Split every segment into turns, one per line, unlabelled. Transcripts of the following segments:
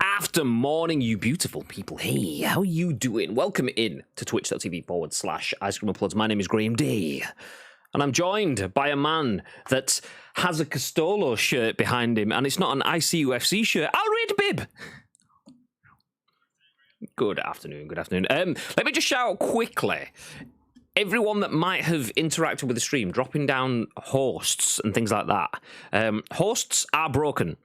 after morning, you beautiful people. Hey, how are you doing? Welcome in to twitch.tv/Ice Cream Uploads. My name is Graham Day, and I'm joined by a man that has a Castolo shirt behind him, and it's not an ICUFC shirt. I'll read Bib. Good afternoon, good afternoon. Let me just shout quickly. Everyone that might have interacted with the stream, dropping down hosts and things like that. Hosts are broken.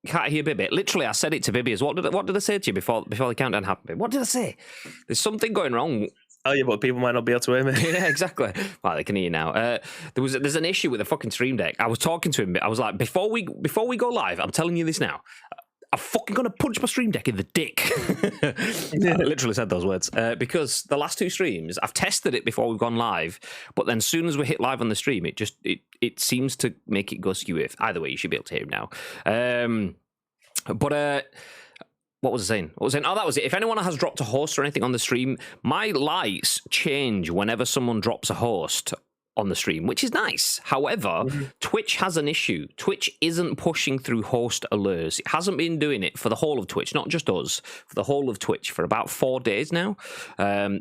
Can't hear Bibby. Literally, I said it to Bibby as well. What did I say to you before the countdown happened? What did I say? There's something going wrong.
Oh yeah, but people might not be able to hear me.
Yeah, exactly. Well, they can hear you now. There's an issue with the fucking stream deck. I was talking to him. I was like, before we go live, I'm telling you this now. I'm fucking gonna punch my stream deck in the dick. I literally said those words because the last two streams I've tested it before we've gone live, but then as soon as we hit live on the stream, it seems to make it go skew. Either way, you should be able to hear him now. What was I saying? Oh, that was it. If anyone has dropped a host or anything on the stream, my lights change whenever someone drops a host on the stream, which is nice. However, Twitch has an issue. Twitch isn't pushing through host alerts. It hasn't been doing it for the whole of Twitch, not just us, for the whole of Twitch for about 4 days now.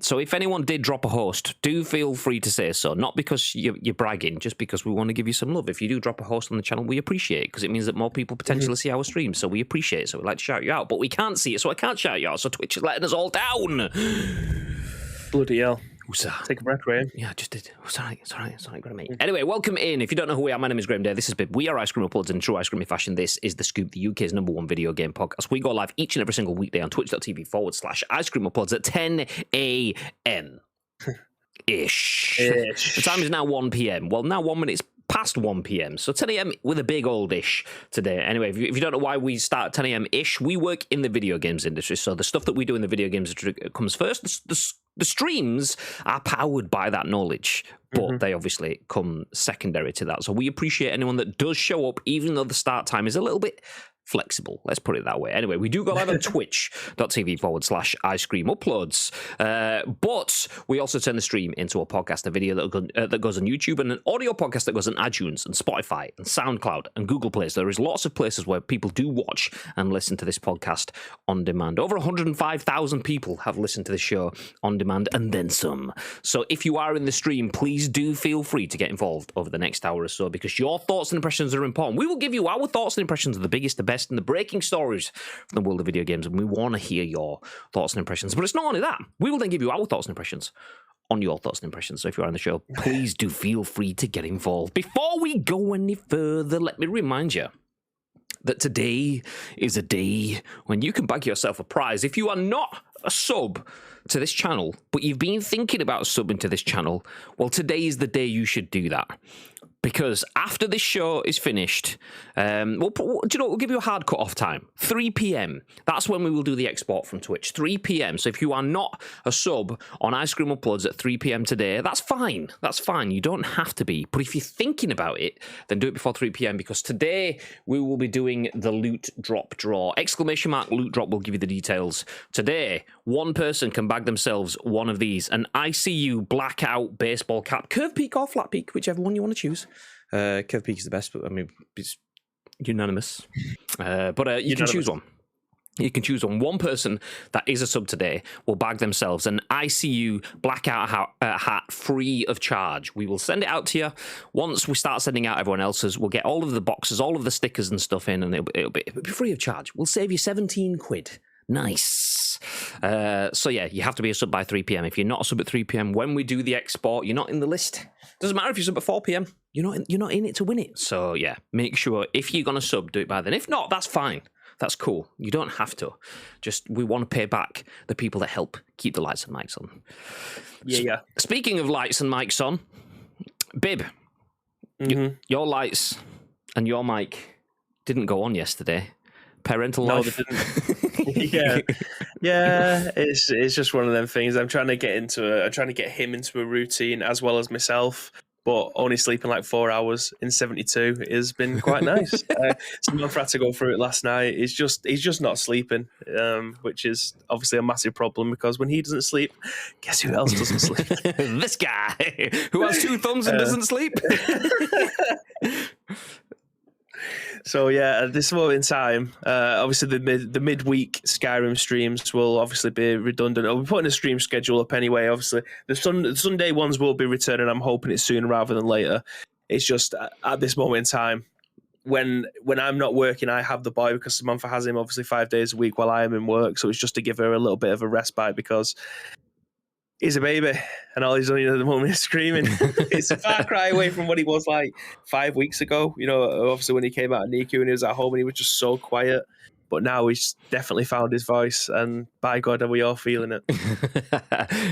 So if anyone did drop a host, do feel free to say so. Not because you're bragging, just because we want to give you some love. If you do drop a host on the channel, we appreciate it because it means that more people potentially see our stream. So we appreciate it. So we'd like to shout you out, but we can't see it, so I can't shout you out. So Twitch is letting us all down.
Bloody hell.
Oosa.
Take a breath, Graham.
Yeah, I just did. It's all right, Graham. Anyway, welcome in. If you don't know who we are, my name is Graham Day. This is Bib. We are Ice Cream Uploads in true Ice Creamy fashion. This is The Scoop, the UK's #1 video game podcast. We go live each and every single weekday on twitch.tv/Ice Cream Uploads at 10 a.m. Ish. The time is now 1 p.m. Well, now 1 minute past 1 p.m. So 10 a.m. with a big old ish today. Anyway, if you don't know why we start at 10 a.m. ish, we work in the video games industry. So the stuff that we do in the video games comes first. The streams are powered by that knowledge, but they obviously come secondary to that. So we appreciate anyone that does show up, even though the start time is a little bit flexible. Let's put it that way. Anyway, we do go live on twitch.tv/Ice Cream Uploads. But we also turn the stream into a podcast, a video that goes on YouTube, and an audio podcast that goes on iTunes and Spotify and SoundCloud and Google Play. So there is lots of places where people do watch and listen to this podcast on demand. Over 105,000 people have listened to the show on demand and then some. So if you are in the stream, please do feel free to get involved over the next hour or so, because your thoughts and impressions are important. We will give you our thoughts and impressions of the biggest, the best, and the breaking stories from the world of video games, and we want to hear your thoughts and impressions. But it's not only that. We will then give you our thoughts and impressions on your thoughts and impressions. So if you're on the show, please do feel free to get involved. Before we go any further, let me remind you that today is a day when you can bag yourself a prize. If you are not a sub to this channel, but you've been thinking about subbing to this channel, well, today is the day you should do that. Because after this show is finished, we'll give you a hard cut-off time. 3 p.m. That's when we will do the export from Twitch. 3 p.m. So if you are not a sub on Ice Cream Uploads at 3 p.m. today, that's fine. That's fine. You don't have to be. But if you're thinking about it, then do it before 3 p.m. because today we will be doing the loot drop draw. ! Loot drop will give you the details. Today, one person can bag themselves one of these. An ICU blackout baseball cap. Curve peak or flat peak, whichever one you want to choose. Curve peak is the best, but I mean, it's unanimous. But you can choose one. You can choose one. One person that is a sub today will bag themselves an ICU blackout hat free of charge. We will send it out to you. Once we start sending out everyone else's, we'll get all of the boxes, all of the stickers and stuff in, and it'll be free of charge. We'll save you 17 quid. Nice. So yeah, you have to be a sub by 3 p.m. If you're not a sub at 3 p.m, when we do the export, you're not in the list. Doesn't matter if you sub at 4 p.m. You're not in it to win it. So yeah, make sure if you're gonna sub, do it by then. If not, that's fine. That's cool. You don't have to. Just we want to pay back the people that help keep the lights and mics on.
Yeah.
Speaking of lights and mics on, Bib, your lights and your mic didn't go on yesterday. Parental life.
No, they didn't. Yeah. It's just one of them things. I'm trying to get him into a routine as well as myself. But only sleeping like 4 hours in 72 has been quite nice. Samantha had to go through it last night. He's just not sleeping, which is obviously a massive problem because when he doesn't sleep, guess who else doesn't sleep?
This guy who has two thumbs and doesn't sleep.
So yeah, at this moment in time, obviously the midweek Skyrim streams will obviously be redundant. We're putting a stream schedule up anyway. Obviously, the Sunday ones will be returning. I'm hoping it's sooner rather than later. It's just at this moment in time, when I'm not working, I have the boy because Samantha has him obviously 5 days a week while I am in work. So it's just to give her a little bit of a respite because he's a baby and all he's doing at the moment is screaming. It's a far cry away from what he was like 5 weeks ago. You know, obviously when he came out of NICU and he was at home and he was just so quiet. But now he's definitely found his voice, and by God, are we all feeling it?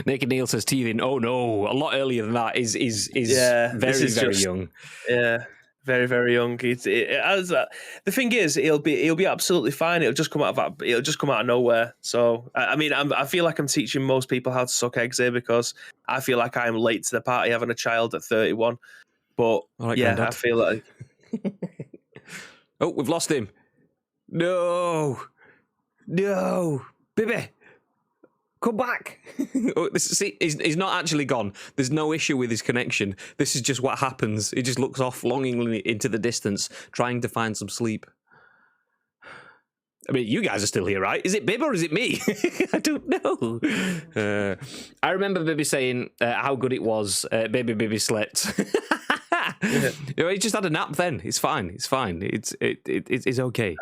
Naked Neil says teething. Oh no, a lot earlier than that is very young.
Yeah. Very, very young. The thing is, he'll be absolutely fine. It'll just come out of nowhere. So I mean, I feel like I'm teaching most people how to suck eggs here because I feel like I'm late to the party having a child at 31. But Granddad. I feel like
oh, we've lost him. No, baby. Come back. See, he's not actually gone. There's no issue with his connection. This is just what happens. He just looks off longingly into the distance, trying to find some sleep. I mean, you guys are still here, right? Is it Bib or is it me? I don't know. I remember Bibby saying how good it was. Baby slept. You know, he just had a nap then. It's fine. It's fine. It's okay.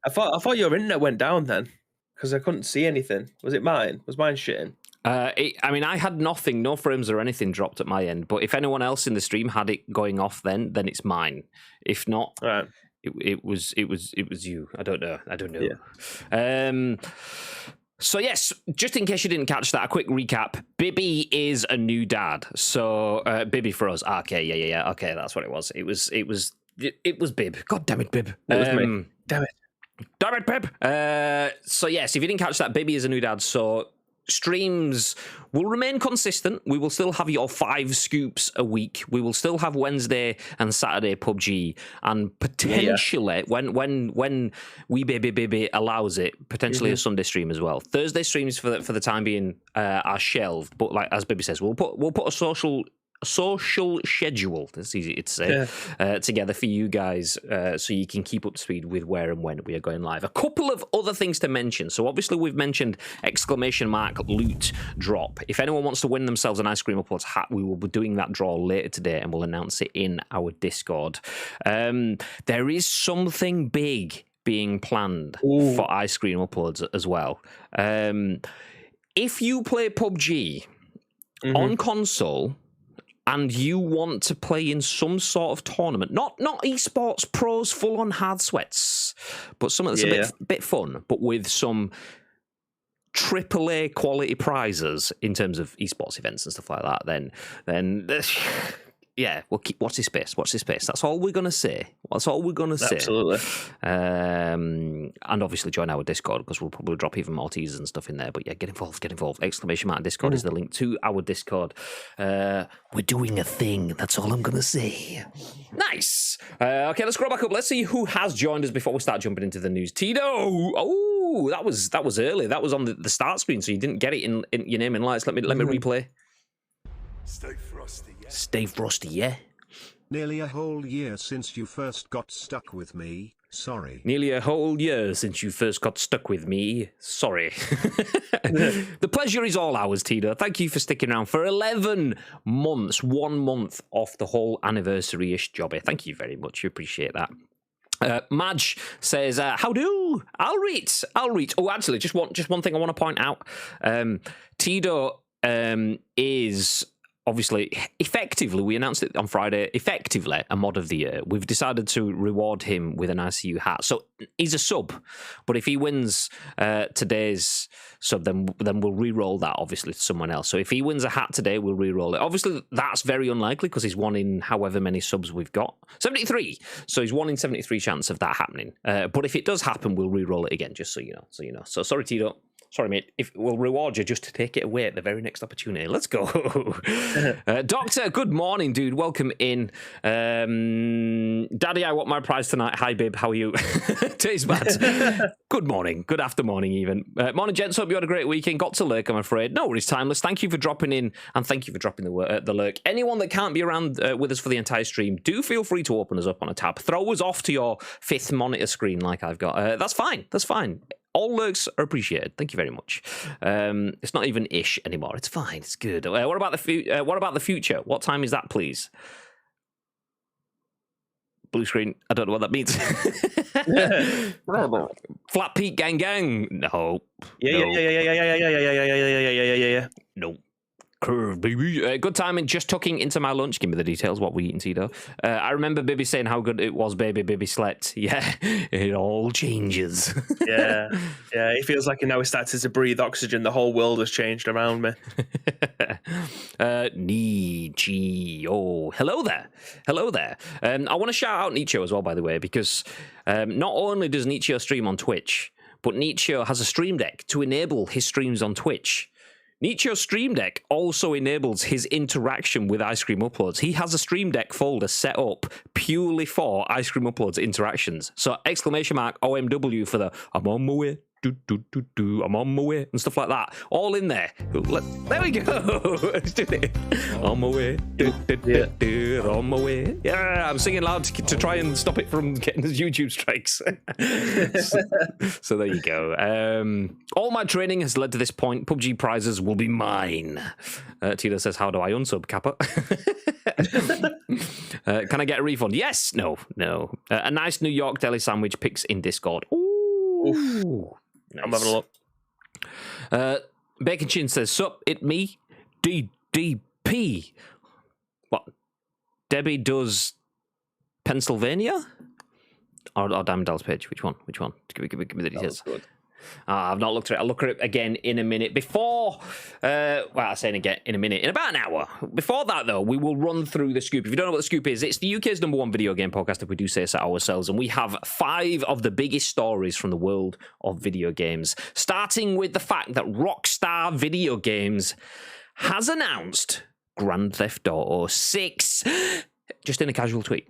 I thought your internet went down then. Because I couldn't see anything. Was it mine? Was mine shitting?
I mean, I had nothing, no frames or anything dropped at my end. But if anyone else in the stream had it going off, then it's mine. If not,
right.
it was you. I don't know.
Yeah.
So yes, just in case you didn't catch that, a quick recap. Bibby is a new dad. So Bibby for us. Okay, yeah. Okay, that's what it was. It was Bib. God damn it, Bib.
It was me. Damn it.
Damn it, Pip. So yes, if you didn't catch that, Bibby is a new dad. So streams will remain consistent. We will still have your 5 scoops a week. We will still have Wednesday and Saturday PUBG, and potentially when we baby allows it, potentially a Sunday stream as well. Thursday streams for the time being are shelved, but like as Bibby says, we'll put a social schedule, that's easy to say, together for you guys so you can keep up to speed with where and when we are going live. A couple of other things to mention. So obviously we've mentioned exclamation mark loot drop. If anyone wants to win themselves an Ice Cream Uploads hat, we will be doing that draw later today and we'll announce it in our Discord. There is something big being planned for Ice Cream Uploads as well. If you play PUBG on console and you want to play in some sort of tournament, not esports pros full on hard sweats, but something that's a bit fun, but with some AAA quality prizes in terms of esports events and stuff like that, then yeah, we'll keep watch this space. That's all we're gonna say.
Absolutely.
And obviously join our Discord because we'll probably drop even more teasers and stuff in there. But yeah, get involved. Exclamation mark Discord is the link to our Discord. We're doing a thing. That's all I'm gonna say. Nice. Okay, let's scroll back up. Let's see who has joined us before we start jumping into the news. Tito. Oh, that was early. That was on the start screen, so you didn't get it in your name and lights. Let me replay. Stay frosty, yeah?
Nearly a whole year since you first got stuck with me. Sorry.
Nearly a whole year since you first got stuck with me. Sorry. The pleasure is all ours, Tito. Thank you for sticking around for 11 months. 1 month off the whole anniversary-ish jobby. Thank you very much. We appreciate that. Madge says, how do? I'll read. Oh, actually, just one thing I want to point out. Tito is... Obviously, effectively, we announced it on Friday, effectively a mod of the year. We've decided to reward him with an ICU hat. So he's a sub, but if he wins today's sub, then we'll re-roll that, obviously, to someone else. So if he wins a hat today, we'll re-roll it. Obviously, that's very unlikely because he's one in however many subs we've got. 73! So he's 1 in 73 chance of that happening. But if it does happen, we'll re-roll it again, just so you know. So sorry, Tito. Sorry, mate. If we'll reward you just to take it away at the very next opportunity. Let's go. Doctor, good morning, dude. Welcome in. Daddy, I want my prize tonight. Hi, babe. How are you? Taste bad. Good morning. Good after morning, even. Morning, gents. Hope you had a great weekend. Got to lurk, I'm afraid. No worries, Timeless. Thank you for dropping in, and thank you for dropping the lurk. Anyone that can't be around with us for the entire stream, do feel free to open us up on a tab. Throw us off to your 5th monitor screen like I've got. That's fine. That's fine. All lurks are appreciated. Thank you very much. It's not even ish anymore. It's fine. It's good. What about the future? What time is that, please? Blue screen. I don't know what that means. Flat Peak gang gang. No.
Yeah.
No. Curve, baby. Good timing. Just tucking into my lunch. Give me the details. What we eating, Tito? I remember Bibby saying how good it was, baby. Bibby slept. Yeah, it all changes.
Yeah. It feels like now we started to breathe oxygen. The whole world has changed around me.
Nietzsche. Oh, hello there. I want to shout out Nietzsche as well, by the way, because not only does Nietzsche stream on Twitch, but Nietzsche has a stream deck to enable his streams on Twitch. Nietzsche's Stream Deck also enables his interaction with Ice Cream Uploads. He has a Stream Deck folder set up purely for Ice Cream Uploads interactions. So exclamation mark OMW for the I'm on my way, I'm on my way, and stuff like that. All in there. There we go. Let's do it. On my way, on my way. Yeah, I'm singing loud to try and stop it from getting the YouTube strikes. So there you go. All my training has led to this point. PUBG prizes will be mine. Tito says, how do I unsub, Kappa? Can I get a refund? Yes. No. A nice New York deli sandwich pics in Discord. Ooh. Nice.
I'm having a look.
Bacon Chin says, sup, it me, DDP. What? Debbie does Pennsylvania? Or Diamond Dallas Page? Which one? Give me the details. I've not looked at it. I'll look at it again in a minute. Before, I say again in a minute, in about an hour. Before that, though, we will run through the scoop. If you don't know what the scoop is, it's the UK's #1 video game podcast, if we do say so ourselves, and we have 5 of the biggest stories from the world of video games, starting with the fact that Rockstar Video Games has announced Grand Theft Auto 6. Just in a casual tweet.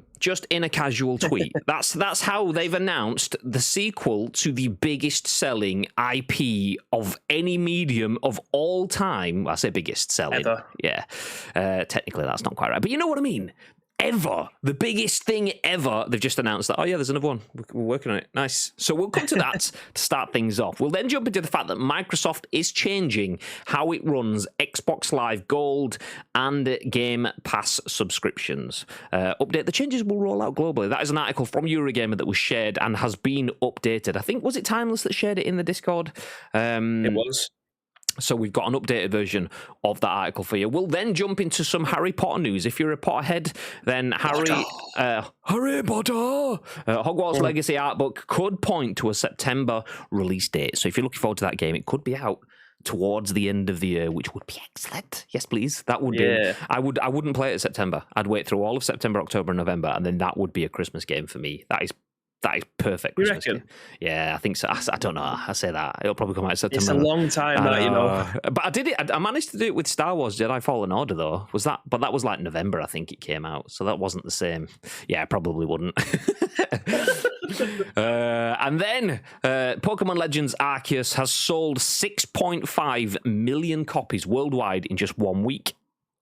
That's how they've announced the sequel to the biggest selling IP of any medium of all time. I say biggest selling.
Ever.
Yeah. Technically, that's not quite right. But you know what I mean? Ever. The biggest thing ever. They've just announced that, oh yeah, there's another one. We're working on it. Nice. So we'll come to that to start things off. We'll then jump into the fact that Microsoft is changing how it runs Xbox Live Gold and Game Pass subscriptions. Update. The changes will roll out globally. That is an article from Eurogamer that was shared and has been updated. I think, was it Timeless that shared it in the Discord?
It was.
So we've got an updated version of that article for you. We'll then jump into some Harry Potter news. If you're a Potterhead, then Harry Potter, Hogwarts Legacy art book could point to a September release date. So if you're looking forward to that game, it could be out towards the end of the year, which would be excellent. Yes, please. That would be. I wouldn't play it in September. I'd wait through all of September, October, and November, and then that would be a Christmas game for me. That is perfect. Christmas game. Yeah, I think so. I don't know. I say that. It'll probably come out in September.
It's a long time, you know.
But I did it. I managed to do it with Star Wars Jedi Fallen Order, though. But that was like November, I think it came out. So that wasn't the same. Yeah, I probably wouldn't. And then Pokemon Legends Arceus has sold 6.5 million copies worldwide in just 1 week.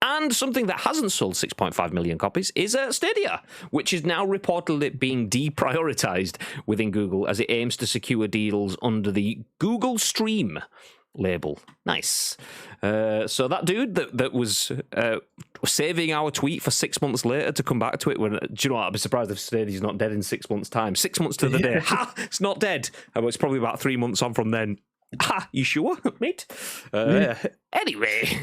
And something that hasn't sold 6.5 million copies is Stadia, which is now reportedly being deprioritized within Google as it aims to secure deals under the Google Stream label. Nice. So that dude that was saving our tweet for 6 months later to come back to it, do you know what? I'd be surprised if Stadia's not dead in 6 months' time. 6 months to the day. Ha! It's not dead. It's probably about 3 months on from then. Ha! You sure, mate? Anyway.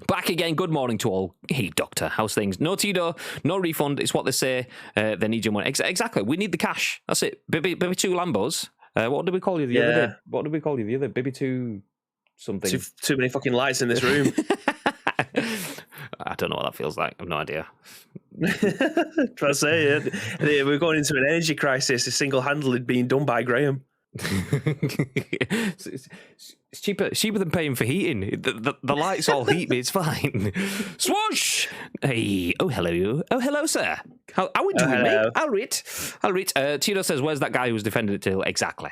Back again. Good morning to all. Hey, Doctor, how's things? No Tito, no refund. It's what they say. They need your money. Exactly. We need the cash. That's it. Baby 2 Lambos. What did we call you the other day? What did we call you the other? Baby 2 something.
Too many fucking lights in this room.
I don't know what that feels like. I've no idea.
Try to say it. We're going into an energy crisis. It's single-handedly being done by Graham.
It's cheaper than paying for heating. The lights all heat me. It's fine. Swoosh! Hey, oh hello, sir. How we doing, mate? I'll read. Tino says, "Where's that guy who was defending it till?" Exactly.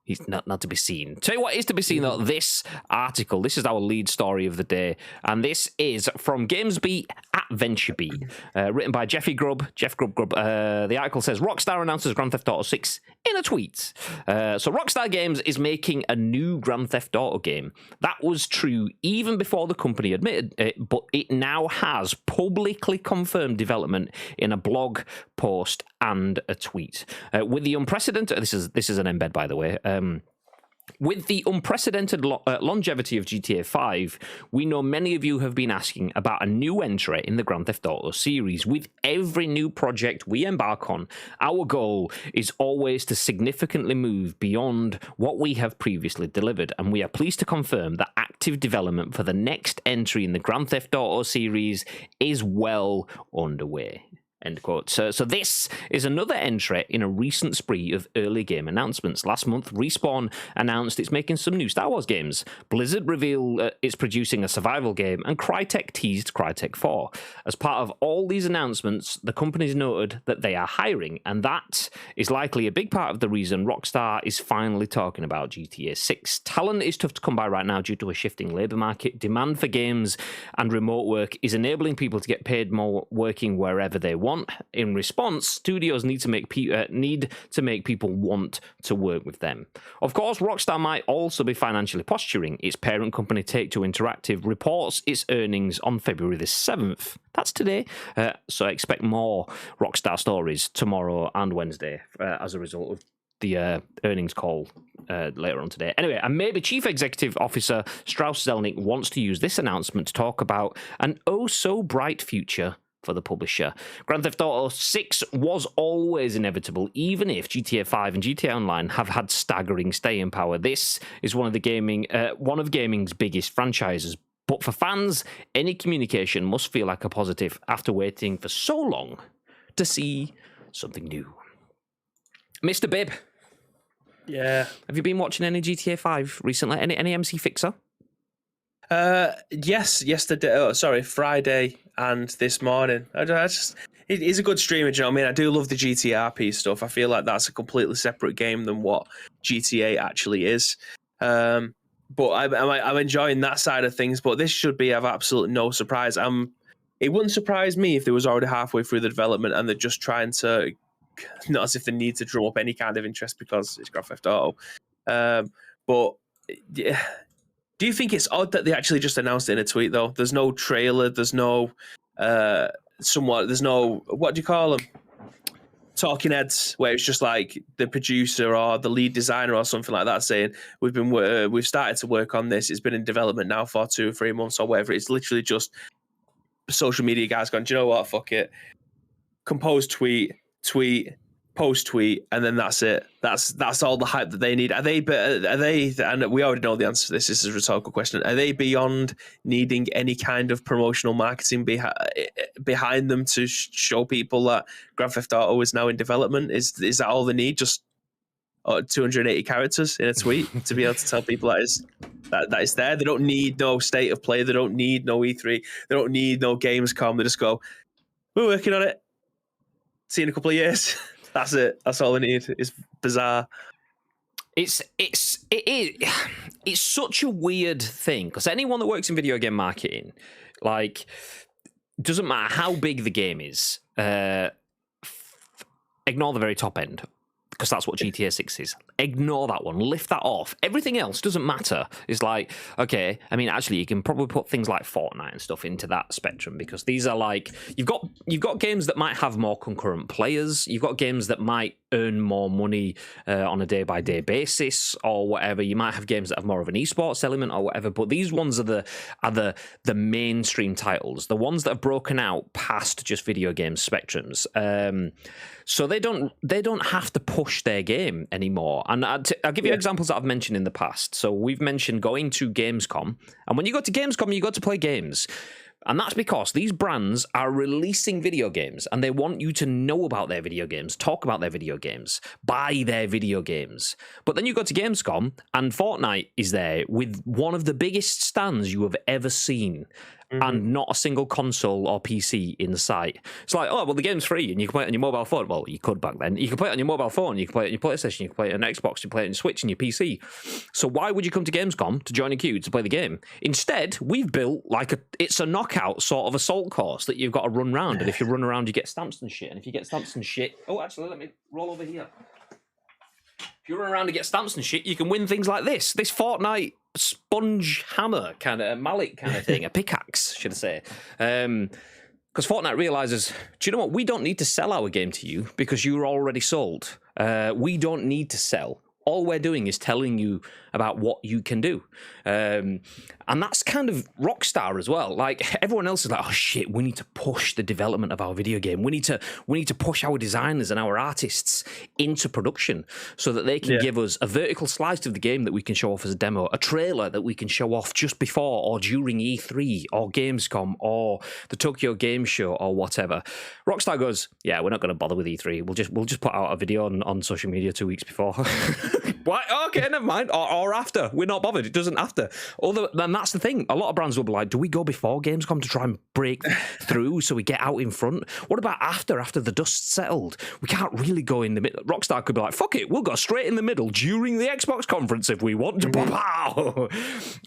He's not to be seen. Tell you what is to be seen though. This article. This is our lead story of the day, and this is from GamesBeat at VentureBeat, written by Jeff Grubb. The article says Rockstar announces Grand Theft Auto 6 in a tweet. So Rockstar Games is making a new Grand Theft Auto game. That was true even before the company admitted it, but it now has publicly confirmed development in a blog post and a tweet. With the unprecedented, this is an embed by the way. With the unprecedented longevity of GTA 5, we know many of you have been asking about a new entry in the Grand Theft Auto series. With every new project we embark on, our goal is always to significantly move beyond what we have previously delivered, and we are pleased to confirm that active development for the next entry in the Grand Theft Auto series is well underway. End quote. So this is another entry in a recent spree of early game announcements. Last month, Respawn announced it's making some new Star Wars games. Blizzard revealed it's producing a survival game, and Crytek teased Crytek 4. As part of all these announcements, the companies noted that they are hiring, and that is likely a big part of the reason Rockstar is finally talking about GTA 6. Talent is tough to come by right now due to a shifting labour market. Demand for games and remote work is enabling people to get paid more working wherever they want. In response, studios need to make people want to work with them. Of course, Rockstar might also be financially posturing. Its parent company Take-Two Interactive reports its earnings on February the 7th. That's today. So expect more Rockstar stories tomorrow and Wednesday as a result of the earnings call later on today. Anyway, and maybe Chief Executive Officer Strauss Zelnick wants to use this announcement to talk about an oh-so-bright future for the publisher. Grand Theft Auto 6 was always inevitable, even if GTA 5 and GTA Online have had staggering staying power. This is one of gaming's biggest franchises. But for fans, any communication must feel like a positive after waiting for so long to see something new. Mr. Bibb.
Yeah.
Have you been watching any GTA 5 recently? Any MC Fixer?
Yes, yesterday. Friday and this morning. He's a good streamer. Do you know what I mean? I do love the GTRP stuff. I feel like that's a completely separate game than what GTA actually is. But I'm enjoying that side of things. But this should be of absolutely no surprise. It wouldn't surprise me if they was already halfway through the development and they're just trying to, not as if they need to drum up any kind of interest because it's Grand Theft Auto. But yeah. Do you think it's odd that they actually just announced it in a tweet, though? There's no trailer, there's no there's no, what do you call them? Talking heads, where it's just like the producer or the lead designer or something like that saying, we've started to work on this, it's been in development now for 2 or 3 months or whatever. It's literally just social media guys going, do you know what, fuck it. Compose tweet, post tweet, and then that's it. That's all the hype that they need. Are they? And we already know the answer to this. This is a rhetorical question. Are they beyond needing any kind of promotional marketing behind them to show people that Grand Theft Auto is now in development? Is that all they need? Just 280 characters in a tweet to be able to tell people that is there. They don't need no state of play. They don't need no E3. They don't need no Gamescom. They just go, we're working on it. See you in a couple of years. That's it. That's all I need. It's bizarre.
It is. It's such a weird thing because anyone that works in video game marketing, like, doesn't matter how big the game is, ignore the very top end because that's what GTA 6 is. Ignore that one. Lift that off. Everything else doesn't matter. It's like, okay, I mean, actually, you can probably put things like Fortnite and stuff into that spectrum because these are like, you've got games that might have more concurrent players. You've got games that might earn more money on a day-by-day basis or whatever. You might have games that have more of an esports element or whatever. But these ones are the mainstream titles, the ones that have broken out past just video game spectrums. So they don't have to push their game anymore. And I'll give you examples that I've mentioned in the past. So we've mentioned going to Gamescom, and when you go to Gamescom, you got to play games. And that's because these brands are releasing video games and they want you to know about their video games, talk about their video games, buy their video games. But then you go to Gamescom and Fortnite is there with one of the biggest stands you have ever seen. And not a single console or PC in sight. It's like, oh, well, the game's free and you can play it on your mobile phone. Well, you could back then. You can play it on your mobile phone, you can play it on your PlayStation, you can play it on Xbox, you can play it on your Switch and your PC. So why would you come to Gamescom to join a queue to play the game? Instead, we've built it's a knockout sort of assault course that you've got to run around. And if you run around, you get stamps and shit. And if you get stamps and shit... Oh, actually, let me roll over here. If you run around and get stamps and shit, you can win things like this. This Fortnite sponge hammer, kind of a mallet kind of thing, a pickaxe, should I say. Because Fortnite realizes, do you know what? We don't need to sell our game to you because you're already sold. We don't need to sell. All we're doing is telling you about what you can do. And that's kind of Rockstar as well. Like, everyone else is like, oh shit, we need to push the development of our video game. We need to push our designers and our artists into production so that they can give us a vertical slice of the game that we can show off as a demo, a trailer that we can show off just before or during E3 or Gamescom or the Tokyo Game Show or whatever. Rockstar goes, yeah, we're not going to bother with E3. We'll just put out a video on social media 2 weeks before. What? Okay, never mind. Or after. We're not bothered. It doesn't after. And that's the thing. A lot of brands will be like, do we go before Gamescom to try and break through so we get out in front? What about after the dust's settled? We can't really go in the middle. Rockstar could be like, fuck it, we'll go straight in the middle during the Xbox conference if we want to.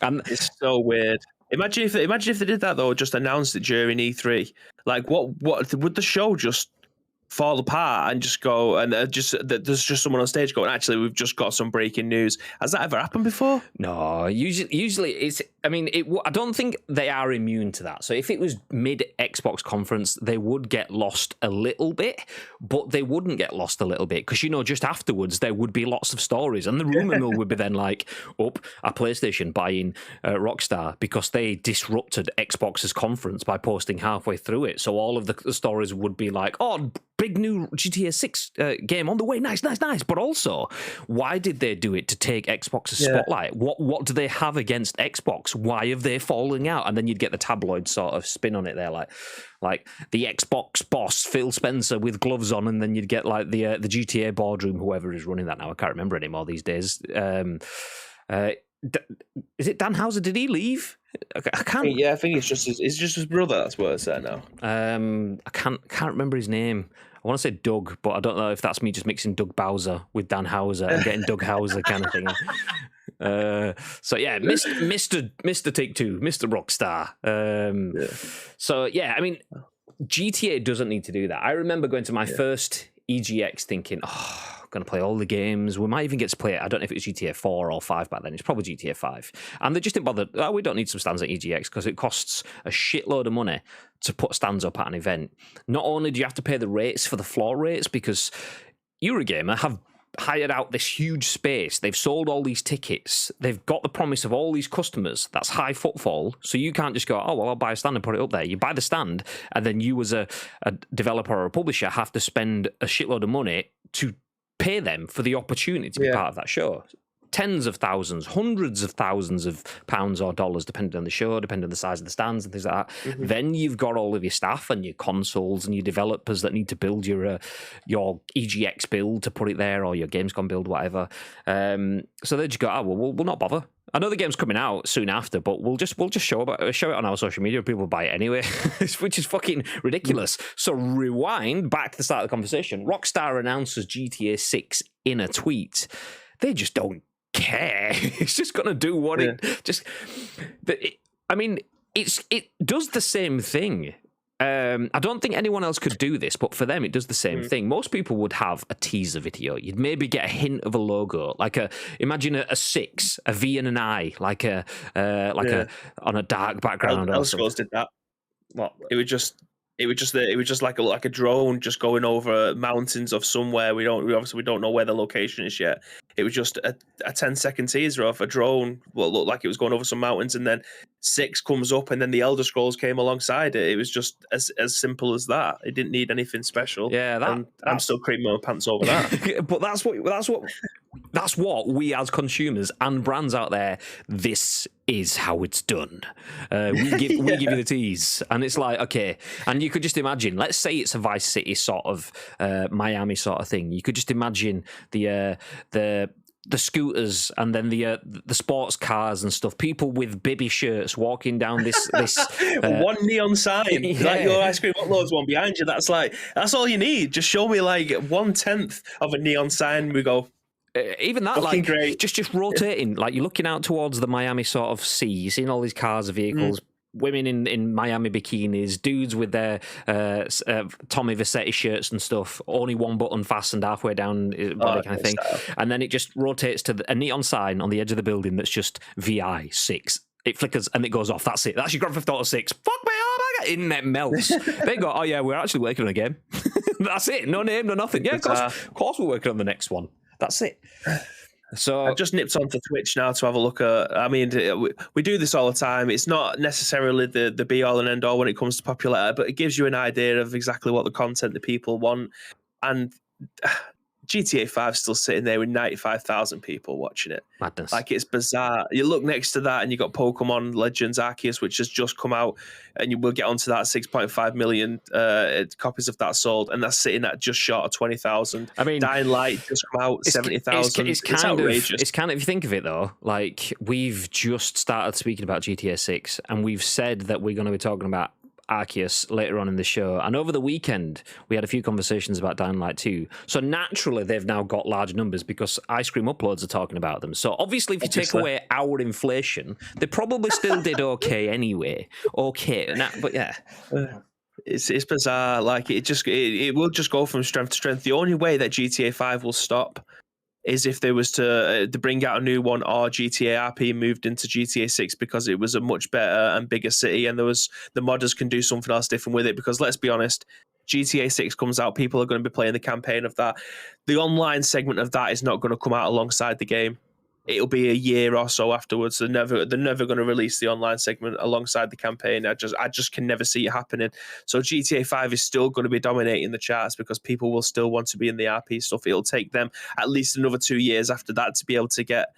And
it's so weird. Imagine if they did that though, just announced it during E3. Like, what would the show just fall apart and just go and there's just someone on stage going, actually, we've just got some breaking news? Has that ever happened before?
No, usually it's, I mean, I don't think they are immune to that. So if it was mid Xbox conference, they would get lost a little bit, but they wouldn't get lost a little bit because, you know, just afterwards there would be lots of stories and the rumor mill would be then like, a PlayStation buying Rockstar because they disrupted Xbox's conference by posting halfway through it. So all of the stories would be like, oh, big new GTA 6 game on the way. Nice. But also, why did they do it to take Xbox's spotlight? What do they have against Xbox? Why have they falling out? And then you'd get the tabloid sort of spin on it there, like the Xbox boss Phil Spencer with gloves on, and then you'd get like the GTA boardroom, whoever is running that now. I can't remember anymore these days. Is it Dan Houser? Did he leave? I can't.
Yeah, I think it's just his brother. That's what it's there now.
I can't remember his name. I want to say Doug, but I don't know if that's me just mixing Doug Bowser with Dan Houser and getting Doug Houser kind of thing. So yeah, Mr. Take-Two, Mr. Rockstar. So yeah, I mean, GTA doesn't need to do that. I remember going to my first EGX thinking, I'm going to play all the games. We might even get to play it. I don't know if it was GTA 4 or 5 back then. It's probably GTA 5. And they just didn't bother. Oh, we don't need some stands at EGX because it costs a shitload of money to put stands up at an event. Not only do you have to pay the rates for the floor rates, because Eurogamer have hired out this huge space. They've sold all these tickets. They've got the promise of all these customers. That's high footfall. So you can't just go, oh, well, I'll buy a stand and put it up there. You buy the stand, and then you as a developer or a publisher have to spend a shitload of money to pay them for the opportunity to be part of that show. Tens of thousands, hundreds of thousands of pounds or dollars, depending on the show, depending on the size of the stands and things like that. Mm-hmm. Then you've got all of your staff and your consoles and your developers that need to build your EGX build to put it there, or your Gamescom build, whatever. So they just go, oh, well, we'll not bother. I know the game's coming out soon after, but we'll just show it on our social media. People buy it anyway, which is fucking ridiculous. So rewind back to the start of the conversation. Rockstar announces GTA 6 in a tweet. They just don't care. It's just going to do what it does the same thing. I don't think anyone else could do this, but for them it does the same thing. Most people would have a teaser video. You'd maybe get a hint of a logo, like imagine a 6, a V and an I, like a on a dark background.
Elder Scrolls did that. What? It was just like a drone just going over mountains of somewhere. We obviously don't know where the location is yet. It was just a 10-second teaser of a drone what looked like it was going over some mountains, and then 6 comes up, and then the Elder Scrolls came alongside it. It was just as simple as that. It didn't need anything special.
Yeah,
I'm still creaming my pants over that.
But that's That's what we as consumers and brands out there, this is how it's done. We give you the tease. And it's like, okay. And you could just imagine, let's say it's a Vice City sort of Miami sort of thing. You could just imagine the scooters and then the sports cars and stuff. People with bibby shirts walking down this
one neon sign, like your ice cream uploads one behind you. That's all you need. Just show me like 1/10 of a neon sign. We go.
Even that,
Fucking
like,
great.
just rotating, like you're looking out towards the Miami sort of sea, you're seeing all these cars, vehicles, women in Miami bikinis, dudes with their Tommy Vercetti shirts and stuff, only one button fastened halfway down his body kind of thing. And then it just rotates to a neon sign on the edge of the building that's just VI 6. It flickers and it goes off. That's it. That's your Grand Theft Auto 6. Fuck me, oh my God. Internet melts. They go, oh yeah, we're actually working on a game. That's it. No name, no nothing. Yeah, of course we're working on the next one. That's it. So
I've just nipped onto Twitch now to have a look at. I mean, we do this all the time. It's not necessarily the be all and end all when it comes to popularity, but it gives you an idea of exactly what the content the people want. And GTA 5 still sitting there with 95,000 people watching it.
Madness.
Like, it's bizarre. You look next to that and you got Pokemon Legends Arceus, which has just come out, and you will get onto that 6.5 million copies of that sold, and that's sitting at just short of 20,000.
I mean,
Dying Light just come out, 70,000. It's outrageous.
It's kind of, if you think of it though, like we've just started speaking about GTA 6, and we've said that we're going to be talking about Arceus later on in the show, and over the weekend we had a few conversations about Dying Light 2, so naturally they've now got large numbers because Ice Cream Uploads are talking about them. So obviously if you take away our inflation, they probably still did okay anyway. But yeah,
it's bizarre. Like, it will just go from strength to strength. The only way that GTA 5 will stop is if they was to bring out a new one, or GTA RP moved into GTA 6 because it was a much better and bigger city, and the modders can do something else different with it. Because let's be honest, GTA 6 comes out, people are going to be playing the campaign of that. The online segment of that is not going to come out alongside the game. It'll be a year or so afterwards. They're never going to release the online segment alongside the campaign. I just can never see it happening. So GTA 5 is still going to be dominating the charts because people will still want to be in the RP stuff. It'll take them at least another 2 years after that to be able to get